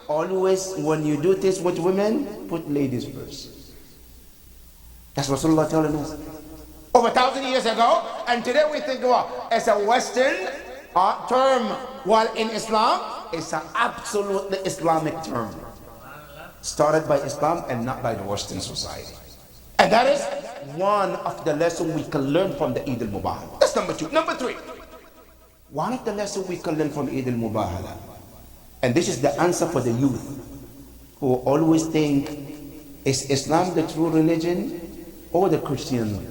always when you do this with women, put ladies first. That's Rasulullah telling us. Over 1,000 years ago, and today we think, well, as a Western term, while in Islam, it's an absolutely Islamic term. Started by Islam and not by the Western society. And that is one of the lessons we can learn from the Eid-e-Mubahela. That's number two. Number three, one of the lessons we can learn from Eid-e-Mubahela, and this is the answer for the youth who always think, is Islam the true religion or the Christian?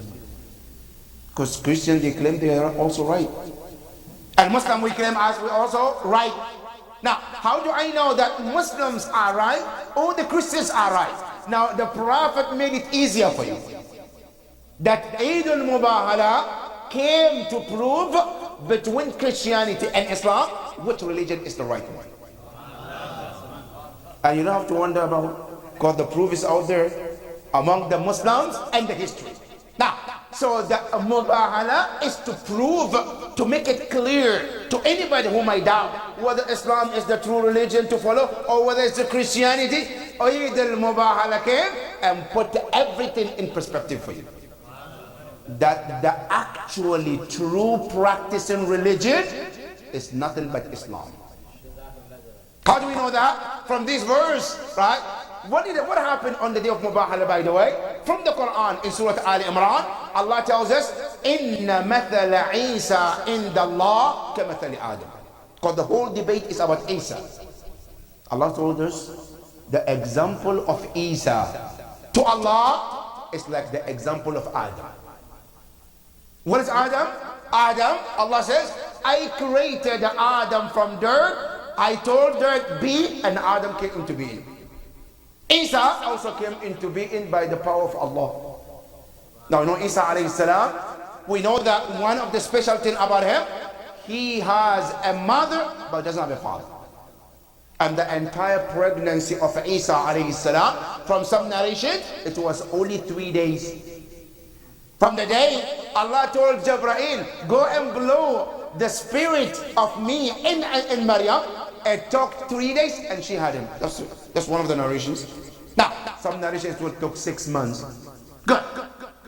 Because Christians, they claim they are also right. And Muslim, we claim as we also right. Now, how do I know that Muslims are right or the Christians are right? Now, the Prophet made it easier for you. That Eid al-Mubahela came to prove between Christianity and Islam which religion is the right one. And you don't have to wonder about, because the proof is out there among the Muslims and the history. Now, so the Mubahala is to prove, to make it clear to anybody who might doubt whether Islam is the true religion to follow or whether it's the Christianity. Eid al-Mubahala came and put everything in perspective for you. That the actually true practicing religion is nothing but Islam. How do we know that? From this verse, right? What happened on the day of Mubahala, by the way? From the Quran in Surah Al-Imran, Allah tells us, Inna mathala Isa inda Allah ka mathali Adam. Because the whole debate is about Isa. Allah told us, the example of Isa to Allah is like the example of Adam. What is Adam? Adam, Allah says, I created Adam from dirt. I told dirt be, and Adam came into being. Isa also came into being by the power of Allah. Now, you know Isa alayhi salam, we know that one of the special things about him, he has a mother but doesn't have a father. And the entire pregnancy of Isa alayhi salam, from some narration, it was only 3 days. From the day Allah told Jibreel, go and blow the spirit of me in Maryam, it took 3 days and she had him. That's one of the narrations. Now, some narrations will took 6 months. Good.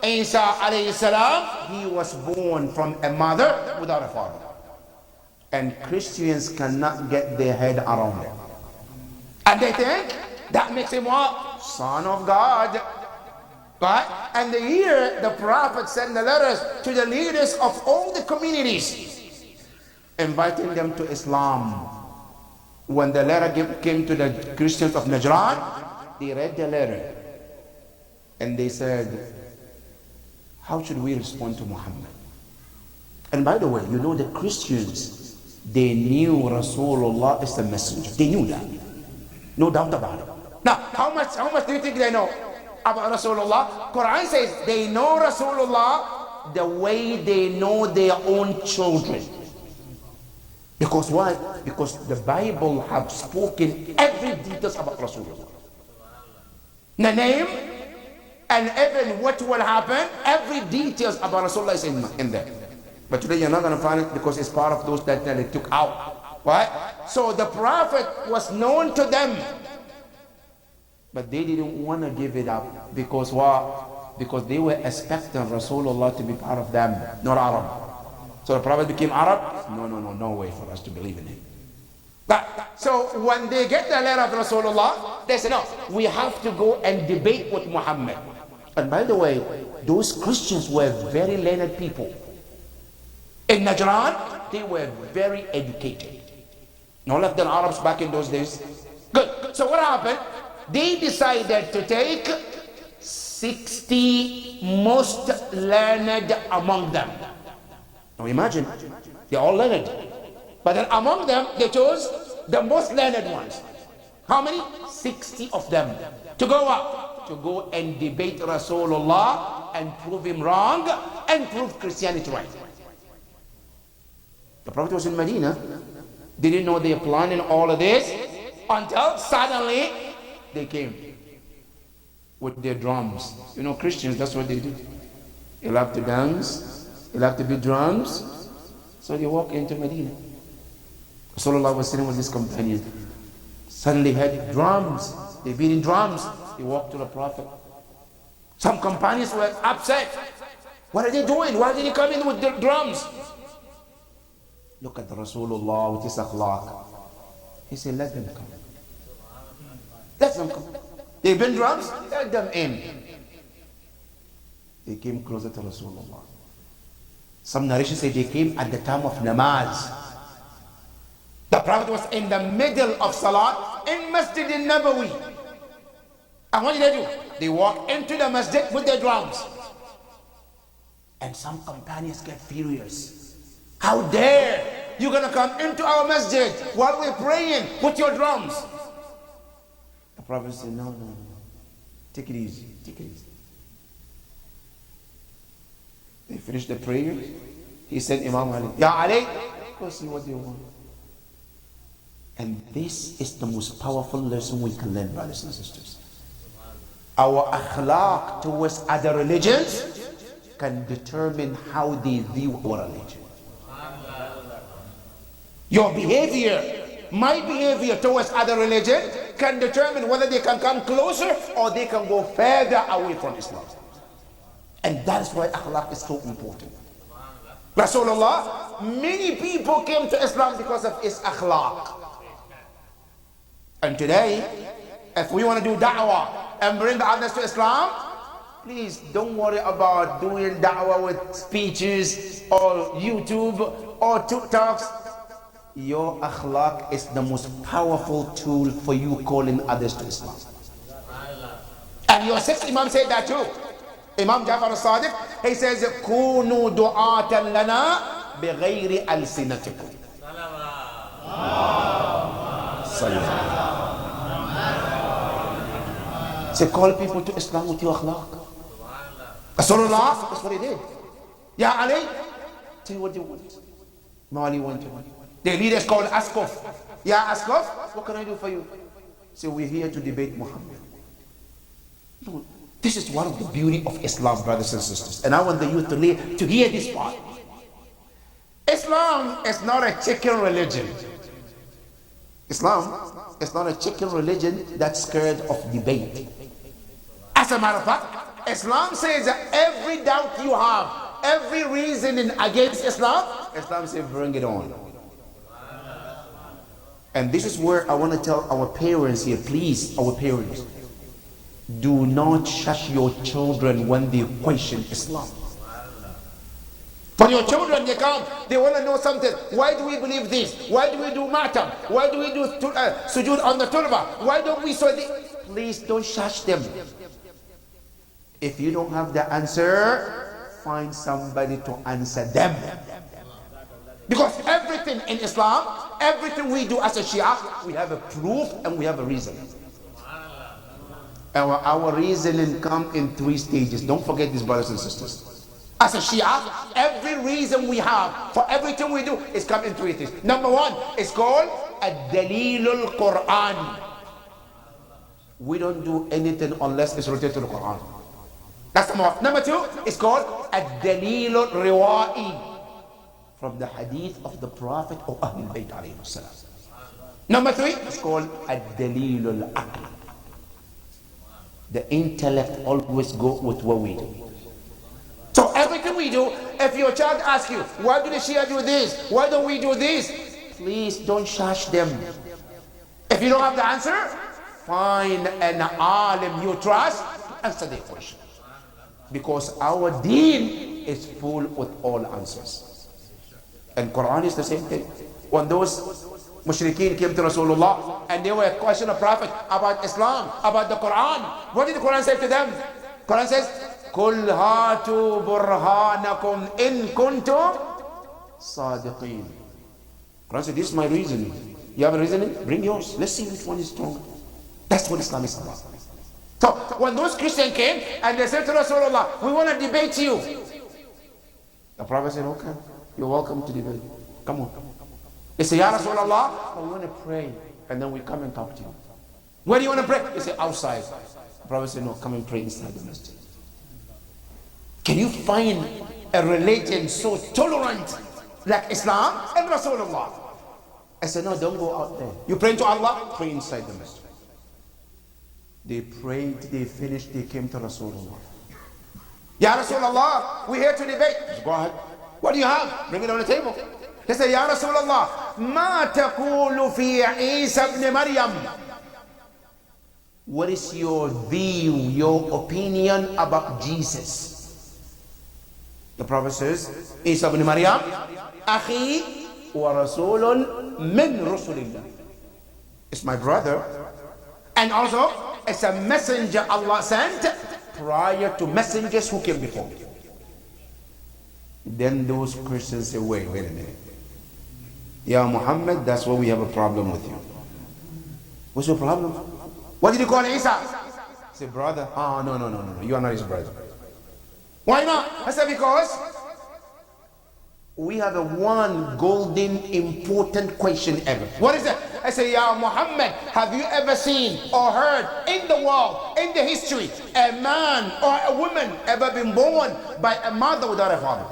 Isa alayhi salam, he was born from a mother without a father. And Christians cannot get their head around it. And they think that makes him what? Son of God. Right? And the year the Prophet sent the letters to the leaders of all the communities, inviting them to Islam. When the letter came to the Christians of Najran, they read the letter and they said, how should we respond to Muhammad? And by the way, you know the Christians, they knew Rasulullah is the messenger. They knew that. No doubt about it. Now, how much do you think they know about Rasulullah? Quran says they know Rasulullah the way they know their own children. Because why? Because the Bible have spoken every details about Rasulullah. The name and even what will happen, every details about Rasulullah is in there. But today you're not going to find it because it's part of those that they took out. Right? So the Prophet was known to them. But they didn't want to give it up because what? because they were expecting Rasulullah to be part of them, not Arab. So the Prophet became Arab? No way for us to believe in him. So when they get the letter of Rasulullah, they say, no, we have to go and debate with Muhammad. And by the way, those Christians were very learned people. In Najran, they were very educated. No less than Arabs back in those days. Good. So what happened? They decided to take 60 most learned among them. Now imagine, they're all learned. But then among them, they chose the most learned ones. How many? 60 of them. To go up, to go and debate Rasulullah and prove him wrong and prove Christianity right. The Prophet was in Medina. They didn't know they were planning all of this until suddenly they came with their drums. You know, Christians, that's what they do. They love to dance, they love to beat drums. So they walk into Medina. Rasulullah was sitting with his companion. Suddenly heard drums. They beating drums. They walked to the Prophet. Some companions were upset. What are they doing? Why did he come in with the drums? Look at the Rasulullah with his akhlaq. He said, let them come. Let them come. They've been drums, let them in. They came closer to Rasulullah. Some narrations say they came at the time of namaz. The Prophet was in the middle of Salat in Masjid al-Nabawi. And what did they do? They walked into the masjid with their drums. And some companions get furious. How dare you gonna come into our masjid while we're praying with your drums? The Prophet said, no. Take it easy, take it easy. They finished the prayer. He said, Imam Ali, Ya Ali, go see what they want. And this is the most powerful lesson we can learn, brothers and sisters. Our akhlaq towards other religions can determine how they view our religion. Your behavior, my behavior towards other religion can determine whether they can come closer or they can go further away from Islam. And that's why akhlaq is so important. Rasulullah, many people came to Islam because of his akhlaq. And today, if we want to do da'wah and bring others to Islam, please don't worry about doing da'wah with speeches or YouTube or TikToks. Your akhlaq is the most powerful tool for you calling others to Islam. And your sixth Imam said that too. Imam Jafar al-Sadiq, he says, Kunu du'atan lana bighayri alsinatikum. Say, call people to Islam with your akhlaq. Rasulullah, that's what he did. Ya Ali, tell you what they want. Mali wanted. Their leader is called Askof. Ya Askof, what can I do for you? Say, we're here to debate Muhammad. No, this is one of the beauty of Islam, brothers and sisters. And I want the youth to hear this part. Islam is not a chicken religion. Islam is not a chicken religion that's scared of debate. As a matter of fact, Islam says that every doubt you have, every reasoning against Islam, Islam says bring it on. And this is where I want to tell our parents here, please, our parents, do not shut your children when they question Islam. For your children, they come, they want to know something. Why do we believe this? Why do we do Maatam? Why do we do sujood on the turba? Why don't we so this? Please don't shush them. If you don't have the answer, find somebody to answer them. Because everything in Islam, everything we do as a Shia, we have a proof and we have a reason. Our reasoning comes in 3 stages. Don't forget this, brothers and sisters. As a Shia, every reason we have for everything we do is come in 3 things. Number 1 is called Ad-Dalilul Quran. We don't do anything unless it's related to the Quran. That's number 1. Number 2 is called Ad-Dalilul Riwa'i, from the hadith of the Prophet or Ahlul Bayt alayhi salam. Number 3 is called Ad-Dalilul Aql. The intellect always go with what we do. So everything we do, if your child asks you, why do the Shia do this? Why don't we do this? Please don't shush them. If you don't have the answer, find an alim you trust to answer the question. Because our deen is full with all answers. And Quran is the same thing. When those mushrikeen came to Rasulullah and they were questioning the Prophet about Islam, about the Quran, what did the Quran say to them? Quran says, Kul hatu burhanakum in kuntum sadiqeen. Quran said, this is my reasoning. You have a reasoning? Bring yours. Let's see which one is stronger. That's what Islam is about. So when those Christians came and they said to Rasulullah, we want to debate you. The Prophet said, okay, you're welcome to debate. Come on. They say, Ya Rasulullah, we want to pray and then we come and talk to you. Where do you want to pray? They say, outside. The Prophet said, no, come and pray inside the masjid. Can you find a religion so tolerant like Islam and Rasulullah? I said, no, don't go out there. You pray to Allah, pray inside the masjid. They prayed, they finished, they came to Rasulullah. Ya Rasulullah, we're here to debate. Just go ahead. What do you have? Bring it on the table. They say, Ya Rasulullah, ma taqulu fi Isa ibn Maryam. What is your view, your opinion about Jesus? The Prophet says, Isa ibn Maryam, akhi wa rasulun min rusulillah. It's my brother. And also, it's a messenger Allah sent prior to messengers who came before. Then those Christians say, wait a minute. Ya Muhammad, that's why we have a problem with you. What's your problem? What did you call Isa? I said, brother. Oh, no. You are not his brother. Why not? I said, because we have a one golden important question ever. What is that? I say, Ya Muhammad, have you ever seen or heard in the world, in the history, a man or a woman ever been born by a mother without a father?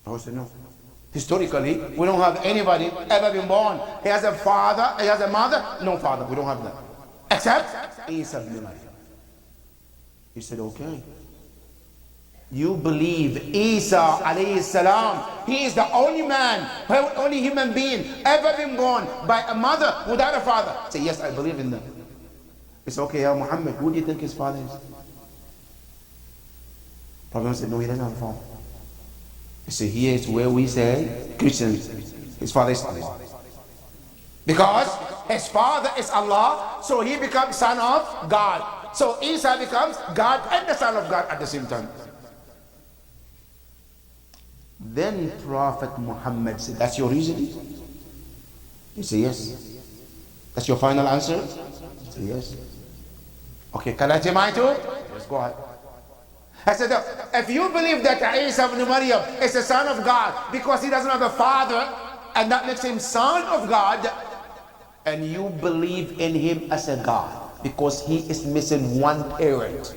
I said, no. Historically, we don't have anybody ever been born. He has a father, he has a mother, no father. We don't have that. Except Isa ibn Maryam. He said, okay. You believe Isa alayhi salam, he is the only man, only human being ever been born by a mother without a father. Say, yes, I believe in that. It's okay, Ya Muhammad, who do you think his father is? Prophet said, no, he doesn't have a father. He said, here is where we say, Christians, his father is Allah. Because his father is Allah, so he becomes son of God. So Isa becomes God and the son of God at the same time. Then Prophet Muhammad said, that's your reasoning? He said, yes. That's your final answer? He said, yes. Okay, can I tell mine too? Yes, go ahead. I said, if you believe that Isa ibn Maryam is the son of God because he doesn't have a father, and that makes him son of God, and you believe in him as a God because he is missing one parent,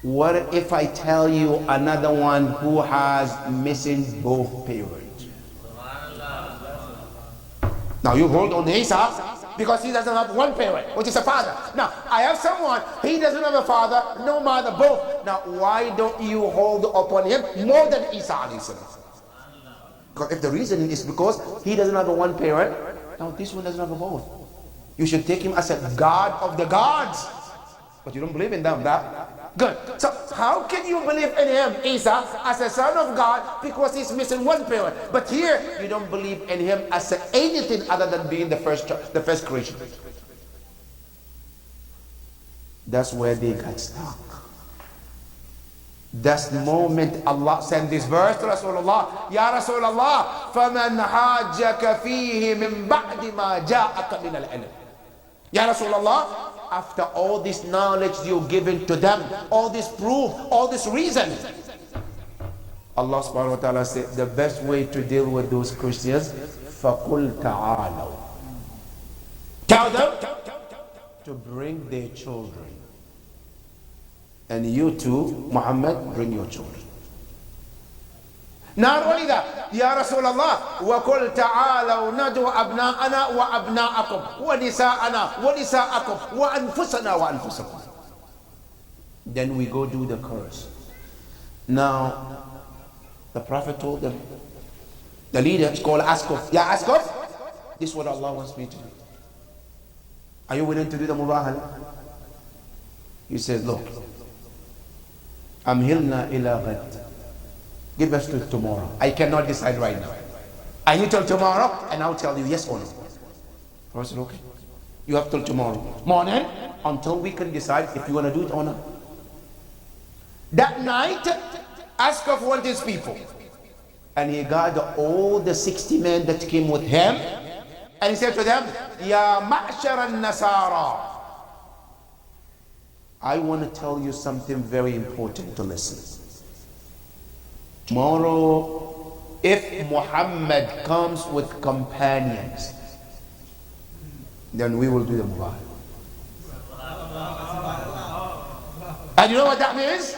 what if I tell you another one who has missing both parents? Now you hold on to Isa because he doesn't have one parent, which is a father. Now I have someone, he doesn't have a father, no mother, both. Now why don't you hold upon him more than Isa alayhi salam? Because if the reason is because he doesn't have a one parent, now this one doesn't have a both. You should take him as a God of the gods. But you don't believe in them, that? Good. So how can you believe in him, Isa, as a son of God because he's missing one parent? But here you don't believe in him as anything other than being the first creation. That's where they got stuck. That's the moment Allah sent this verse to Rasulullah. Ya Rasulullah, فَمَنْ حَاجَّكَ فِيهِ مِنْ بَعْدِ مَا جَاءَكَ مِنَ الْعِلْمِ. Ya Rasulullah, after all this knowledge you've given to them, all this proof, all this reason, Allah subhanahu wa ta'ala said the best way to deal with those Christians, فَقُلْ تَعَالَوْا. Tell them to bring their children. And you too, Muhammad, bring your children. Not only that, Ya Rasulullah, وَقُلْ تَعَالَوْ نَدْعُ أَبْنَاءَنَا وَأَبْنَاءَكُمْ وَنِسَاءَنَا وَنِسَاءَكُمْ وَأَنفُسَنَا وَأَنفُسَكُمْ. Then we go do the chorus. Now, the Prophet told them, the leader is called Askov. Ya Askov, this is what Allah wants me to do. Are you willing to do the Mubahala? He says, look, Amhilna ila ghad. Give us till tomorrow. I cannot decide right now. I need till tomorrow and I'll tell you yes or no. I said, okay. You have till tomorrow morning until we can decide if you want to do it or not. That night, Askov went his people. And he got all the 60 men that came with him. And he said to them, Ya ma'shar al-nasara. I want to tell you something very important to listen. Tomorrow, if Muhammad comes with companions, then we will do the Mubarak. And you know what that means?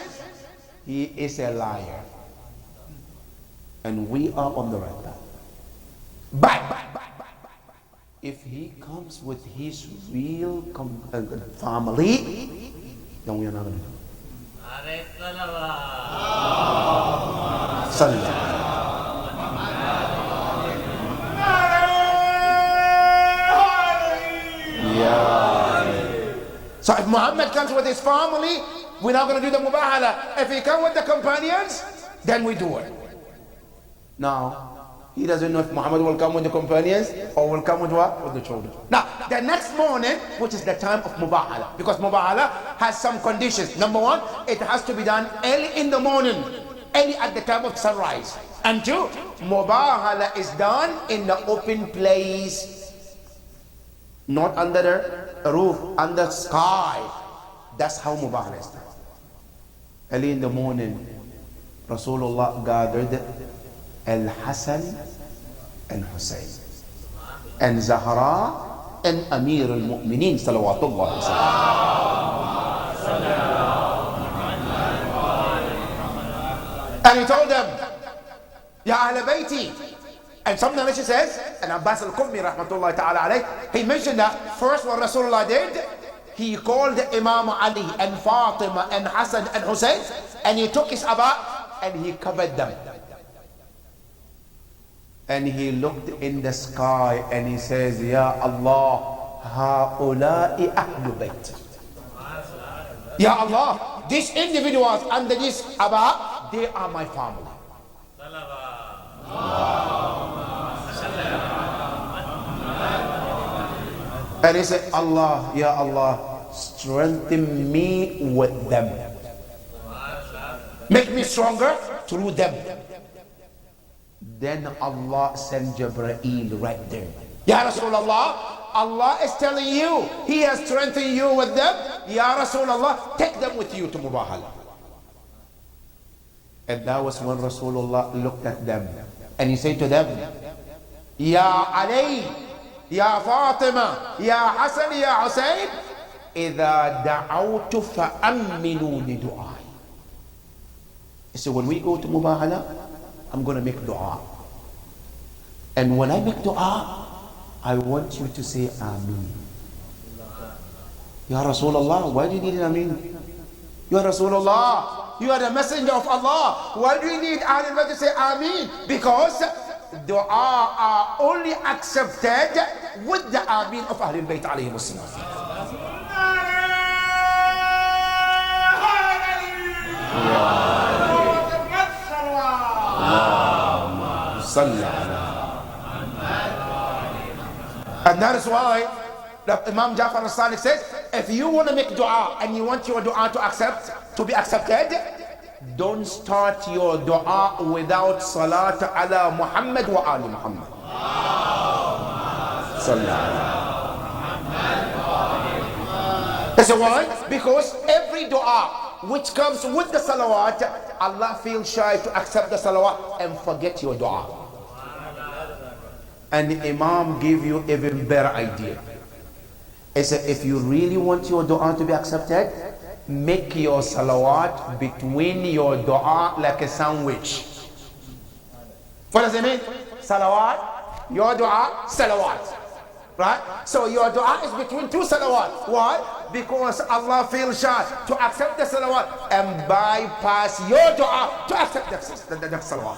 He is a liar. And we are on the right path. But if he comes with his real family, then we are not going to do it. So if Muhammad comes with his family, we're not going to do the Mubahala. If he comes with the companions, then we do it. Now, he doesn't know if Muhammad will come with the companions or will come with what? With the children. Now, the next morning, which is the time of Mubahala, because Mubahala has some conditions. Number one, it has to be done early in the morning, early at the time of sunrise. And two, Mubahala is done in the open place, not under the roof, under sky. That's how Mubahala is done. Early in the morning, Rasulullah gathered Al-Hasan and Hussein and Zahra and Amir al-Mu'mineen salawatullah and he told them, Ya Ahl Bayti. And some narration says, and Abbas al-Qummi rahmatullahi ta'ala alayh, he mentioned that first what Rasulullah did, he called Imam Ali and Fatima and Hassan and Hussein, and he took his abba and he covered them. And he looked in the sky and he says, Ya Allah, ha'ula'i ahlu bayt. Ya Allah, these individuals under this abba, they are my family. And he said, Allah, Ya Allah, strengthen me with them. Make me stronger through them. Then Allah sent Jibreel right there. Ya Rasulullah, Allah is telling you, He has strengthened you with them. Ya Rasulullah, take them with you to Mubahala. And that was when Rasulullah looked at them. And he said to them, Ya Ali, Ya Fatima, Ya Hassan, Ya Hussein, إِذَا دَعَوْتُ فَأَمِّنُوا لِدُعَائِ. He said, when we go to Mubahala, I'm going to make dua. And when I make dua, I want you to say Ameen. Ya Rasulullah, why do you need an Ameen? Ya Rasulullah, you are the messenger of Allah. Why do you need Ahlul Bayt to say Ameen? Because dua are only accepted with the Ameen of Ahlul Bayt alayhi wassalam. And that is why Imam Jafar al-Sadiq says, if you want to make dua and you want your dua to be accepted, don't start your dua without salat ala Muhammad wa ali Muhammad. That's why, because every dua which comes with the salawat, Allah feels shy to accept the salawat and forget your dua. And the Imam gave you even better idea. He said, if you really want your dua to be accepted, make your salawat between your dua like a sandwich. What does it mean? Salawat, your dua, salawat. Right? So your dua is between two salawat. Why? Because Allah feels shy to accept the salawat and bypass your dua to accept the next salawat.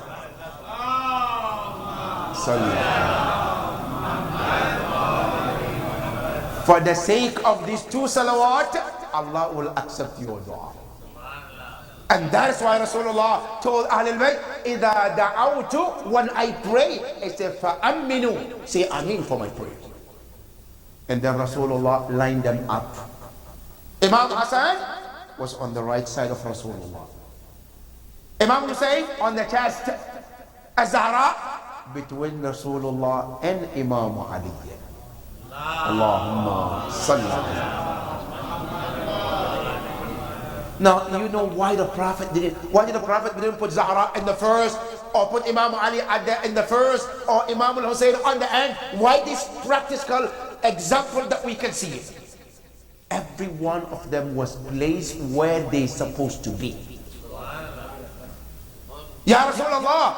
For the sake of these two salawat, Allah will accept your dua. And that's why Rasulullah told Ahlul Bayt, إِذَا دَعَوْتُ, when I pray, I say, فَأَمِّنُوا, say Amin for my prayer. And then Rasulullah lined them up. Imam Hassan was on the right side of Rasulullah. Imam Hussein on the chest. Az-Zahra between Rasulullah and Imam Ali. Allahumma salli alayhi. Now you know why the Prophet didn't put Zahra in the first, or put Imam Ali in the first, or Imam Hussein on the end. Why this practical example that we can see it? Every one of them was placed where they supposed to be. Ya Rasulullah,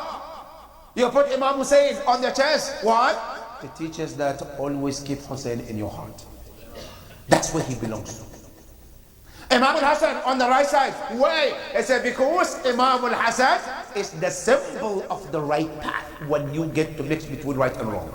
you put Imam Hussein on the chest. Why? To teach us that always keep Hussein in your heart. That's where he belongs to. Imam al-Hassan on the right side. Why? It said because Imam al-Hassan is the symbol of the right path when you get to mix between right and wrong.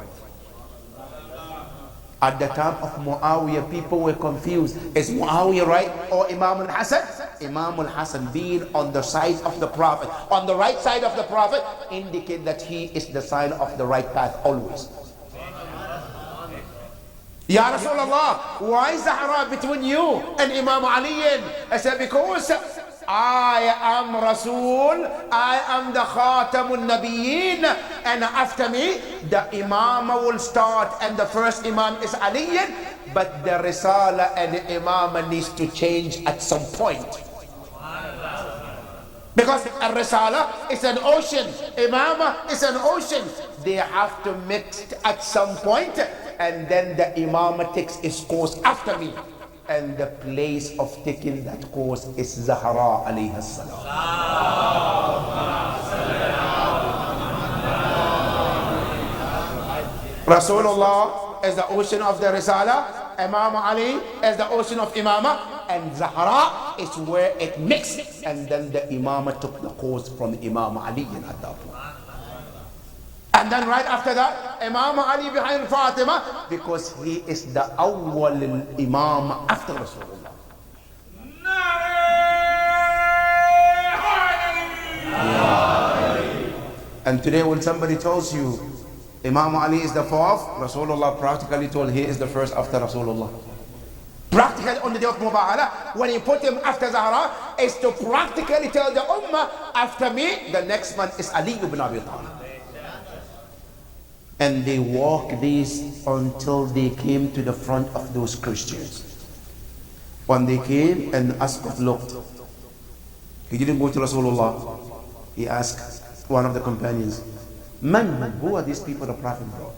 At the time of Muawiyah, people were confused. Is Muawiyah right or Imam al-Hassan? Imam al-Hassan being on the side of the Prophet, on the right side of the Prophet, indicate that he is the sign of the right path always. Ya Rasulullah, why is Zahra between you and Imam Ali? I said because I am Rasul, I am the Khatamun Nabiyyin, and after me the Imam will start, and the first Imam is Ali, but the Risala and the Imam needs to change at some point. Because a Risala is an ocean, Imam is an ocean. They have to mix at some point, and then the Imam takes his course after me. And the place of taking that course is Zahra alayhi salam. Rasulullah is the ocean of the Risala, Imam Ali is the ocean of Imama, and Zahra is where it mixed. And then the Imama took the course from Imam Ali at that point. And then right after that, Imam Ali behind Fatima, because he is the awwal Imam after Rasulullah. And today when somebody tells you Imam Ali is the fourth, Rasulullah practically told he is the first after Rasulullah. Practically on the day of Mubahela, when he put him after Zahra, is to practically tell the Ummah, after me, the next man is Ali ibn Abi Talib. And they walked this until they came to the front of those Christians. When they came and Asqaf looked, he didn't go to Rasulullah. He asked one of the companions, Man, who are these people the Prophet brought?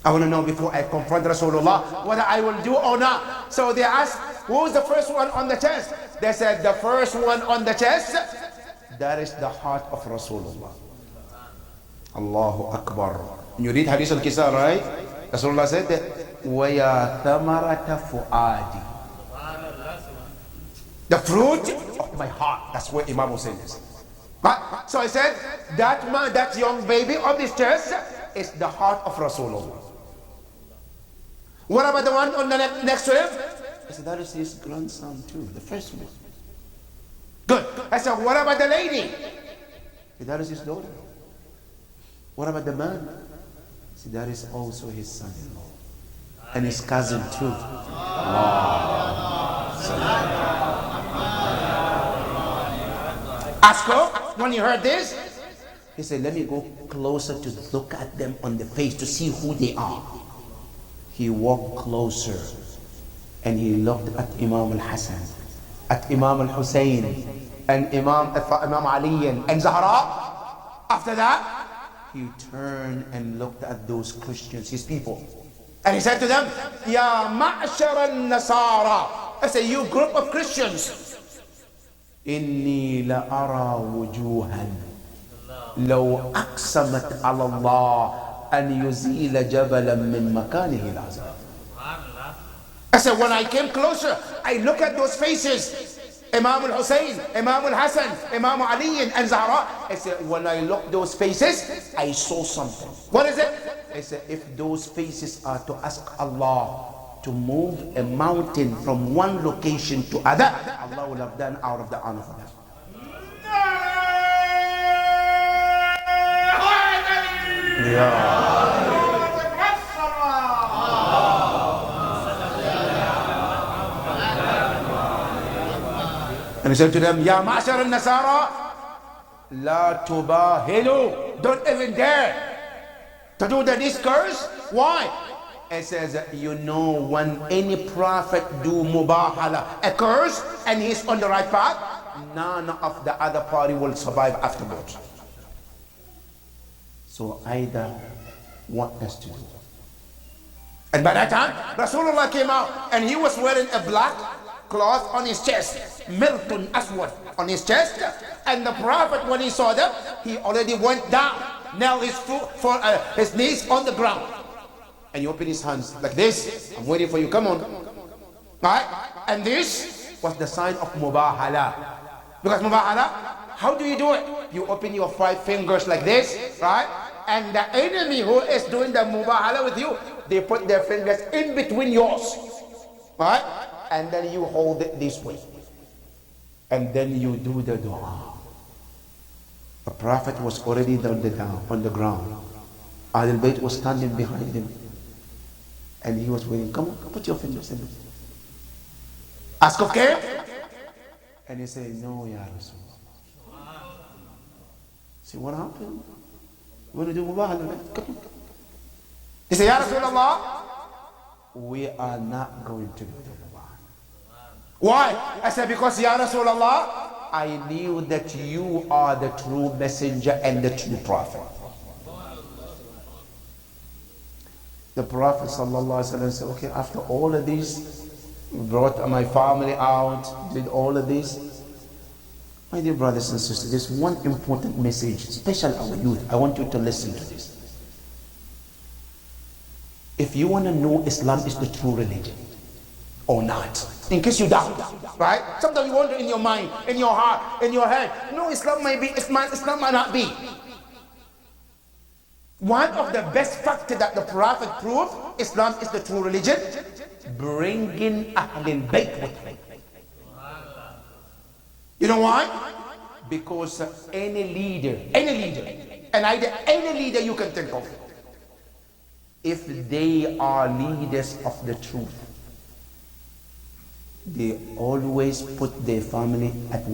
I want to know before I confront Rasulullah whether I will do or not. So they asked, who's the first one on the chest? They said, the first one on the chest, that is the heart of Rasulullah. Allahu Akbar. You read Hadith al-Kisa, right? Rasulullah said that, وَيَا ثَمَرَةَ فُعَادِ, the fruit of my heart. That's where Imam Hussein is. Right? So I said, that man, that young baby on this chest is the heart of Rasulullah. What about the one on the next to him? I said, that is his grandson too, the first one. Good. I said, what about the lady? I said, that is his daughter. What about the man? See, that is also his son-in-law and his cousin too. Asko, when he heard this, he said, let me go closer to look at them on the face to see who they are. He walked closer and he looked at Imam al-Hassan, at Imam al-Hussein, and Imam Ali and Zahra. After that, he turned and looked at those Christians, his people, and he said to them, Ya ma'shar al-Nasara, I say, you group of Christians, Inni la ara wujuhan لو أقسمت على الله أن يزيل جبلا من مكانه العظيم. I said, when I came closer, I look at those faces, Imam al-Hussein, Imam al-Hassan, Imam Ali and Zahra. I said, when I look at those faces, I saw something. What is it? I said, if those faces are to ask Allah to move a mountain from one location to other, Allah will have done out of the honor for them. Yeah. And he said to them, Ya ma'ashar al-Nasara, la tubahilu. Don't even dare to do the discourse. Why? It says, you know, when any prophet do mubahala, a curse, and he's on the right path, none of the other party will survive afterwards. So either want us to do. And by that time, Rasulullah came out, and he was wearing a black cloth on his chest, Milton Aswad on his chest, and the prophet, when he saw them, he already went down, nailed his foot for his knees on the ground, and he opened his hands like this. I'm waiting for you. Come on, right? And this was the sign of mubahala, because mubahala, how do you do it? You open your 5 fingers like this, right? And the enemy who is doing the mubahala with you, they put their fingers in between yours, right? And then you hold it this way. And then you do the dua. The Prophet was already on the ground. Ahlul Bayt was standing behind him. And he was waiting. Come on, put your fingers in it. Ask of care. And he said, no, Ya Rasulullah. See what happened? You want to do mubahala? Come on. He said, Ya Rasulullah, we are not going to do that. Why? I said, because Ya Rasulullah, I knew that you are the true messenger and the true prophet. The Prophet said, okay, after all of this, brought my family out, did all of this. My dear brothers and sisters, there's one important message, especially our youth. I want you to listen to this. If you want to know Islam is the true religion or not, in case you doubt, right? Sometimes you wonder in your mind, in your heart, in your head, no, Islam might be, Islam might not be. One of the best factors that the Prophet proved Islam is the true religion, bringing Ahlul Bayt with him. You know why? Because any leader, and either any leader you can think of, if they are leaders of the truth, they always put their family at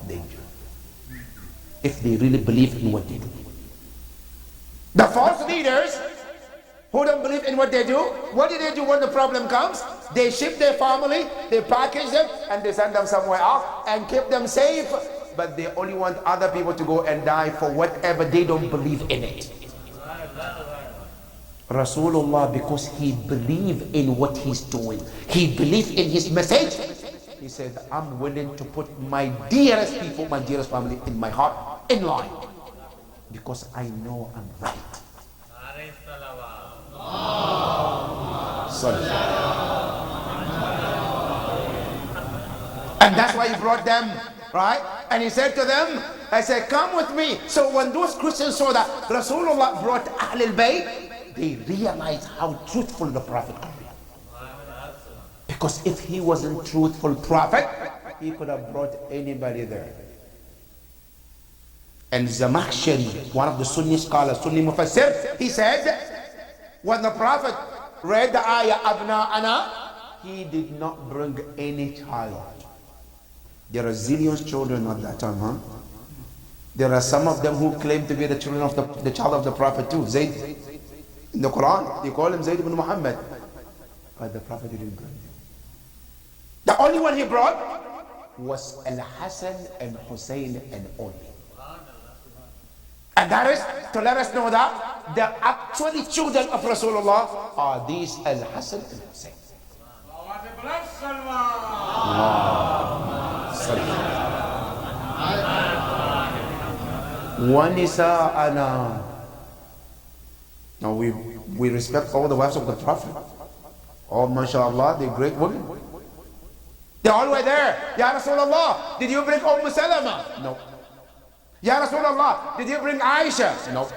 danger. If they really believe in what they do. The false leaders who don't believe in what they do, what do they do when the problem comes? They ship their family, they package them, and they send them somewhere else and keep them safe. But they only want other people to go and die for whatever they don't believe in it. Rasulullah, because he believed in what he's doing, he believed in his message, he said, I'm willing to put my dearest people, my dearest family in my heart, in line, because I know I'm right. And that's why he brought them, right? And he said to them, I said, come with me. So when those Christians saw that Rasulullah brought Ahlul Bayt, they realized how truthful the Prophet could be. Because if he wasn't truthful prophet, he could have brought anybody there. And Zamakhshari, one of the Sunni scholars, Sunni Mufassir, he said, when the Prophet read the ayah Abna'ana, he did not bring any child. There are zillions of children at that time, huh? There are some of them who claim to be the children of the child of the Prophet too. Zayd, in the Quran, they call him Zayd ibn Muhammad. But the Prophet didn't bring him. The only one he brought was Al-Hassan and Hussein and only. And that is to let us know that the actually children of Rasulullah are these Al-Hassan and Hussein. وَنِسَاءَنَا. Now we respect all the wives of the Prophet. Oh, mashallah, they're great women. They all were there. Ya Rasulullah, did you bring Salama? No. Ya Rasulullah, did you bring Aisha? No.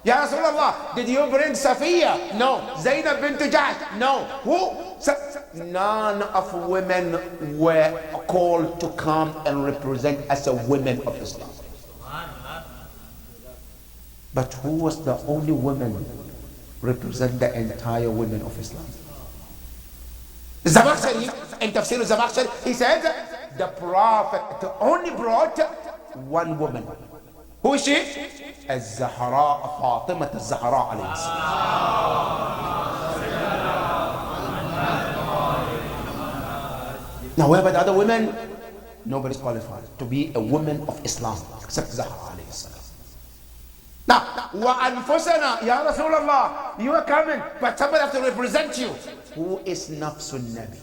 Ya Rasulullah, did you bring Safiya? No. Zainab bint Jahsh? No. Who? None of women were called to come and represent as a women of Islam. But who was the only woman represent the entire women of Islam? Zamakhshari, in Tafsir Zamakhshari, he said the Prophet only brought one woman. Who is she? Al-Zahra, Fatima al-Zahra alayhi salam. Now, where about the other women? Nobody's qualified to be a woman of Islam except Zahra alayhi salam. Now, wa anfusana, ya Rasulullah, you are coming, but somebody has to represent you. Who is Nafsun Nabi?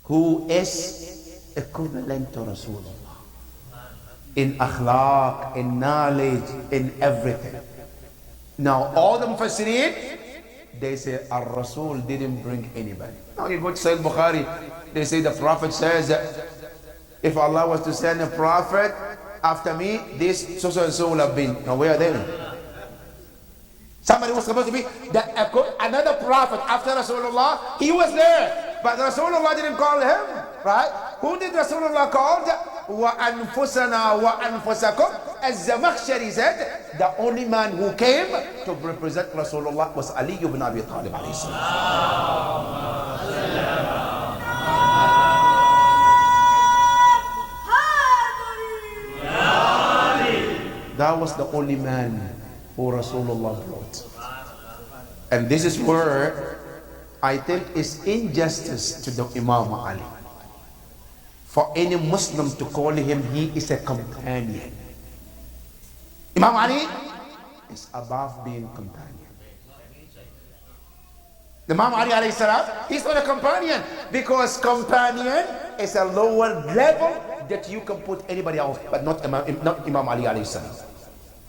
Who is equivalent to Rasulullah? In akhlaq, in knowledge, in everything. Now, all the Mufassirin, they say, Ar-Rasul didn't bring anybody. Now, you go to Sahih Bukhari, they say the Prophet says, if Allah was to send a prophet after me, this so and so will have been. Now, where are they? Somebody was supposed to be another prophet after Rasulullah. He was there, but Rasulullah didn't call him, right? Who did Rasulullah call? Wa anfusana wa anfusakum. As Zamakhshari said, the only man who came to represent Rasulullah was Ali ibn Abi Talib alayhi salam. That was the only man who Rasulullah brought. And this is where I think it's injustice to the Imam Ali. For any Muslim to call him, he is a companion. Imam Ali is above being companion. The Imam Ali alayhi salam, he's not a companion, because companion is a lower level that you can put anybody else, but not Imam Ali alayhi salam.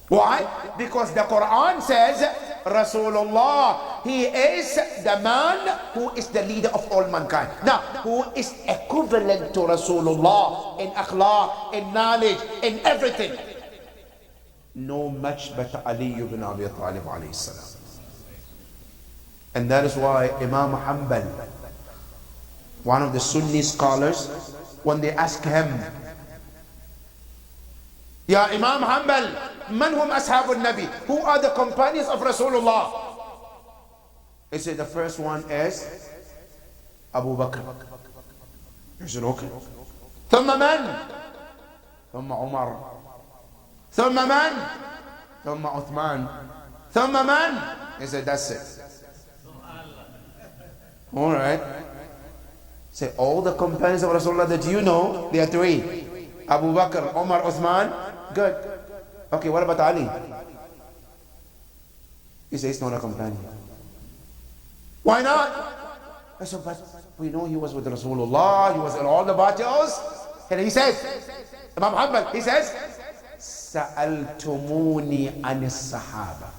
Why? Because the Quran says Rasulullah, he is the man who is the leader of all mankind. Now, who is equivalent to Rasulullah in akhlaq, in knowledge, in everything? No much but Ali ibn Abi Talib alayhi salam. And that is why Imam Hanbal, one of the Sunni scholars, when they ask him, Ya Imam Hanbal, man hum ashabul Nabi? Who are the companions of Rasulullah? He said the first one is Abu Bakr. He said okay. ثم من? ثم عمر. ثم من? ثم عثمان. ثم من? He said that's it. All right. Say all the companions of Rasulullah that you know, they are three. Abu Bakr, Umar, Uthman. Good. Okay, what about Ali? He says he's not a companion. Why not? I said, but we know he was with Rasulullah, he was in all the battles. And he says, Imam Hanbal, he says, Sa'altumuni anis sahaba.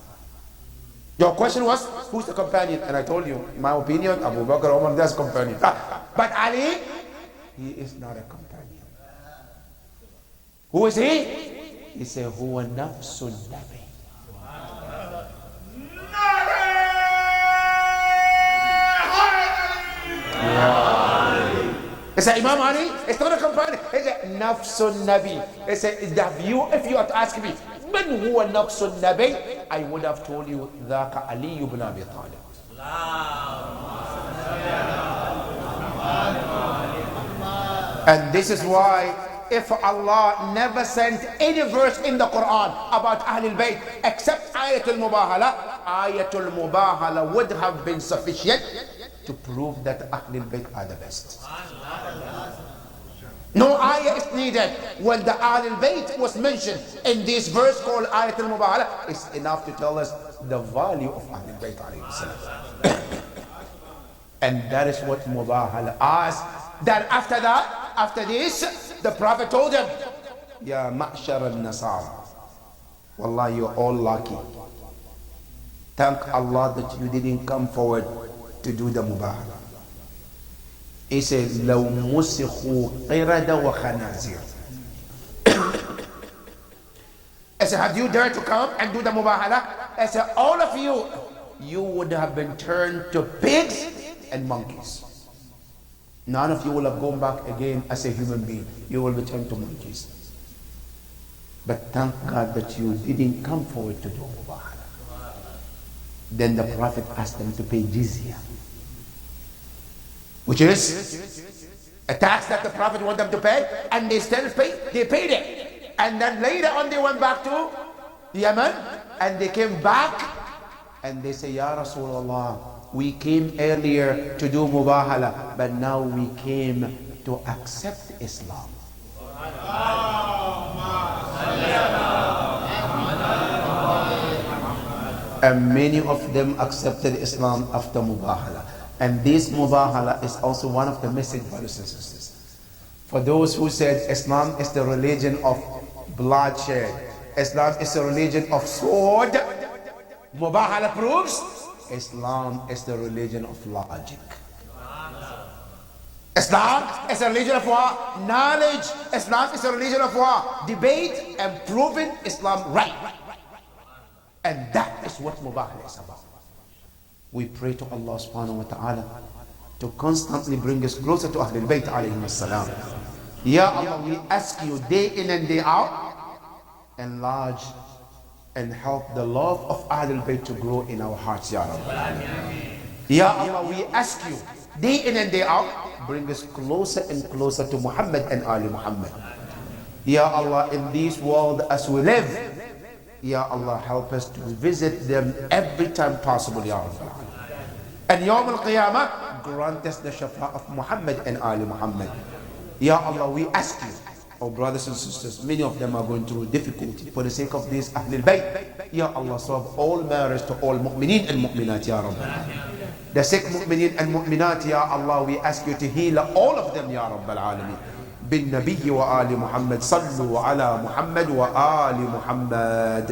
Your question was, who's the companion? And I told you, in my opinion, Abu Bakr, Umar, that's companion. But Ali, he is not a companion. Who is he? He said, Huwa nafsun Nabi. He said, Imam Ali, it's not a companion. He said, nafsun Nabi. He said, if you had to ask me, من هو نفس النبي, I would have told you ذاك Ali ibn Abi Talib. And this is why if Allah never sent any verse in the Quran about Ahlul Bayt except iec-husaini, iec-husaini would have been sufficient to prove that Ahlul Bayt are the best. No ayah is needed. When the Ahlul Bayt was mentioned in this verse called iec-husaini, it's enough to tell us the value of Ahlul Bayt. And that is what Mubahala asked. That after this, the Prophet told him, Ya ma'shar al-Nasara. Wallah, you're all lucky. Thank Allah that you didn't come forward to do the Mubahala. He says, لَوْ مُسِخُوا قِرَدَ وَخَنَازِيرَ. I said, had you dared to come and do the Mubahala? I said, all of you, you would have been turned to pigs and monkeys. None of you will have gone back again as a human being. You will return to monkeys. But thank God that you didn't come forward to do Mubahala. Then the Prophet asked them to pay jizya, which is a tax that the Prophet wanted them to pay, and they still paid. They paid it. And then later on they went back to Yemen, and they came back and they say, Ya Rasulullah, we came earlier to do Mubahala, but now we came to accept Islam. And many of them accepted Islam after Mubahala. And this Mubahala is also one of the message, brothers and sisters. For those who said Islam is the religion of bloodshed, Islam is the religion of sword, Mubahala proves Islam is the religion of logic. Islam is a religion of what? Knowledge. Islam is a religion of what? Debate and proving Islam right. And that is what Mubahala is about. We pray to Allah subhanahu wa ta'ala to constantly bring us closer to Ahlul Bayt alayhim salam. Ya Allah, we ask you day in and day out, enlarge and help the love of Ahlul Bayt to grow in our hearts, Ya Rabbi. Ya Allah, we ask you day in and day out, bring us closer and closer to Muhammad and Ali Muhammad. Ya Allah, in this world as we live, Ya Allah, help us to visit them every time possible, Ya Rabbi. And Yawm al-Qiyamah, grant us the shafa of Muhammad and Ali Muhammad. Ya Allah, we ask you, oh brothers and sisters, many of them are going through difficulty. For the sake of this Ahlul Bayt, Ya Allah, solve all matters to all mu'mineen and mu'minat, Ya Rabbi. The sick mu'mineen and mu'minat, Ya Allah, we ask you to heal all of them, Ya Rabbal Alameen. Bin Nabiyyi wa Ali Muhammad, sallu ala Muhammad wa Ali Muhammad.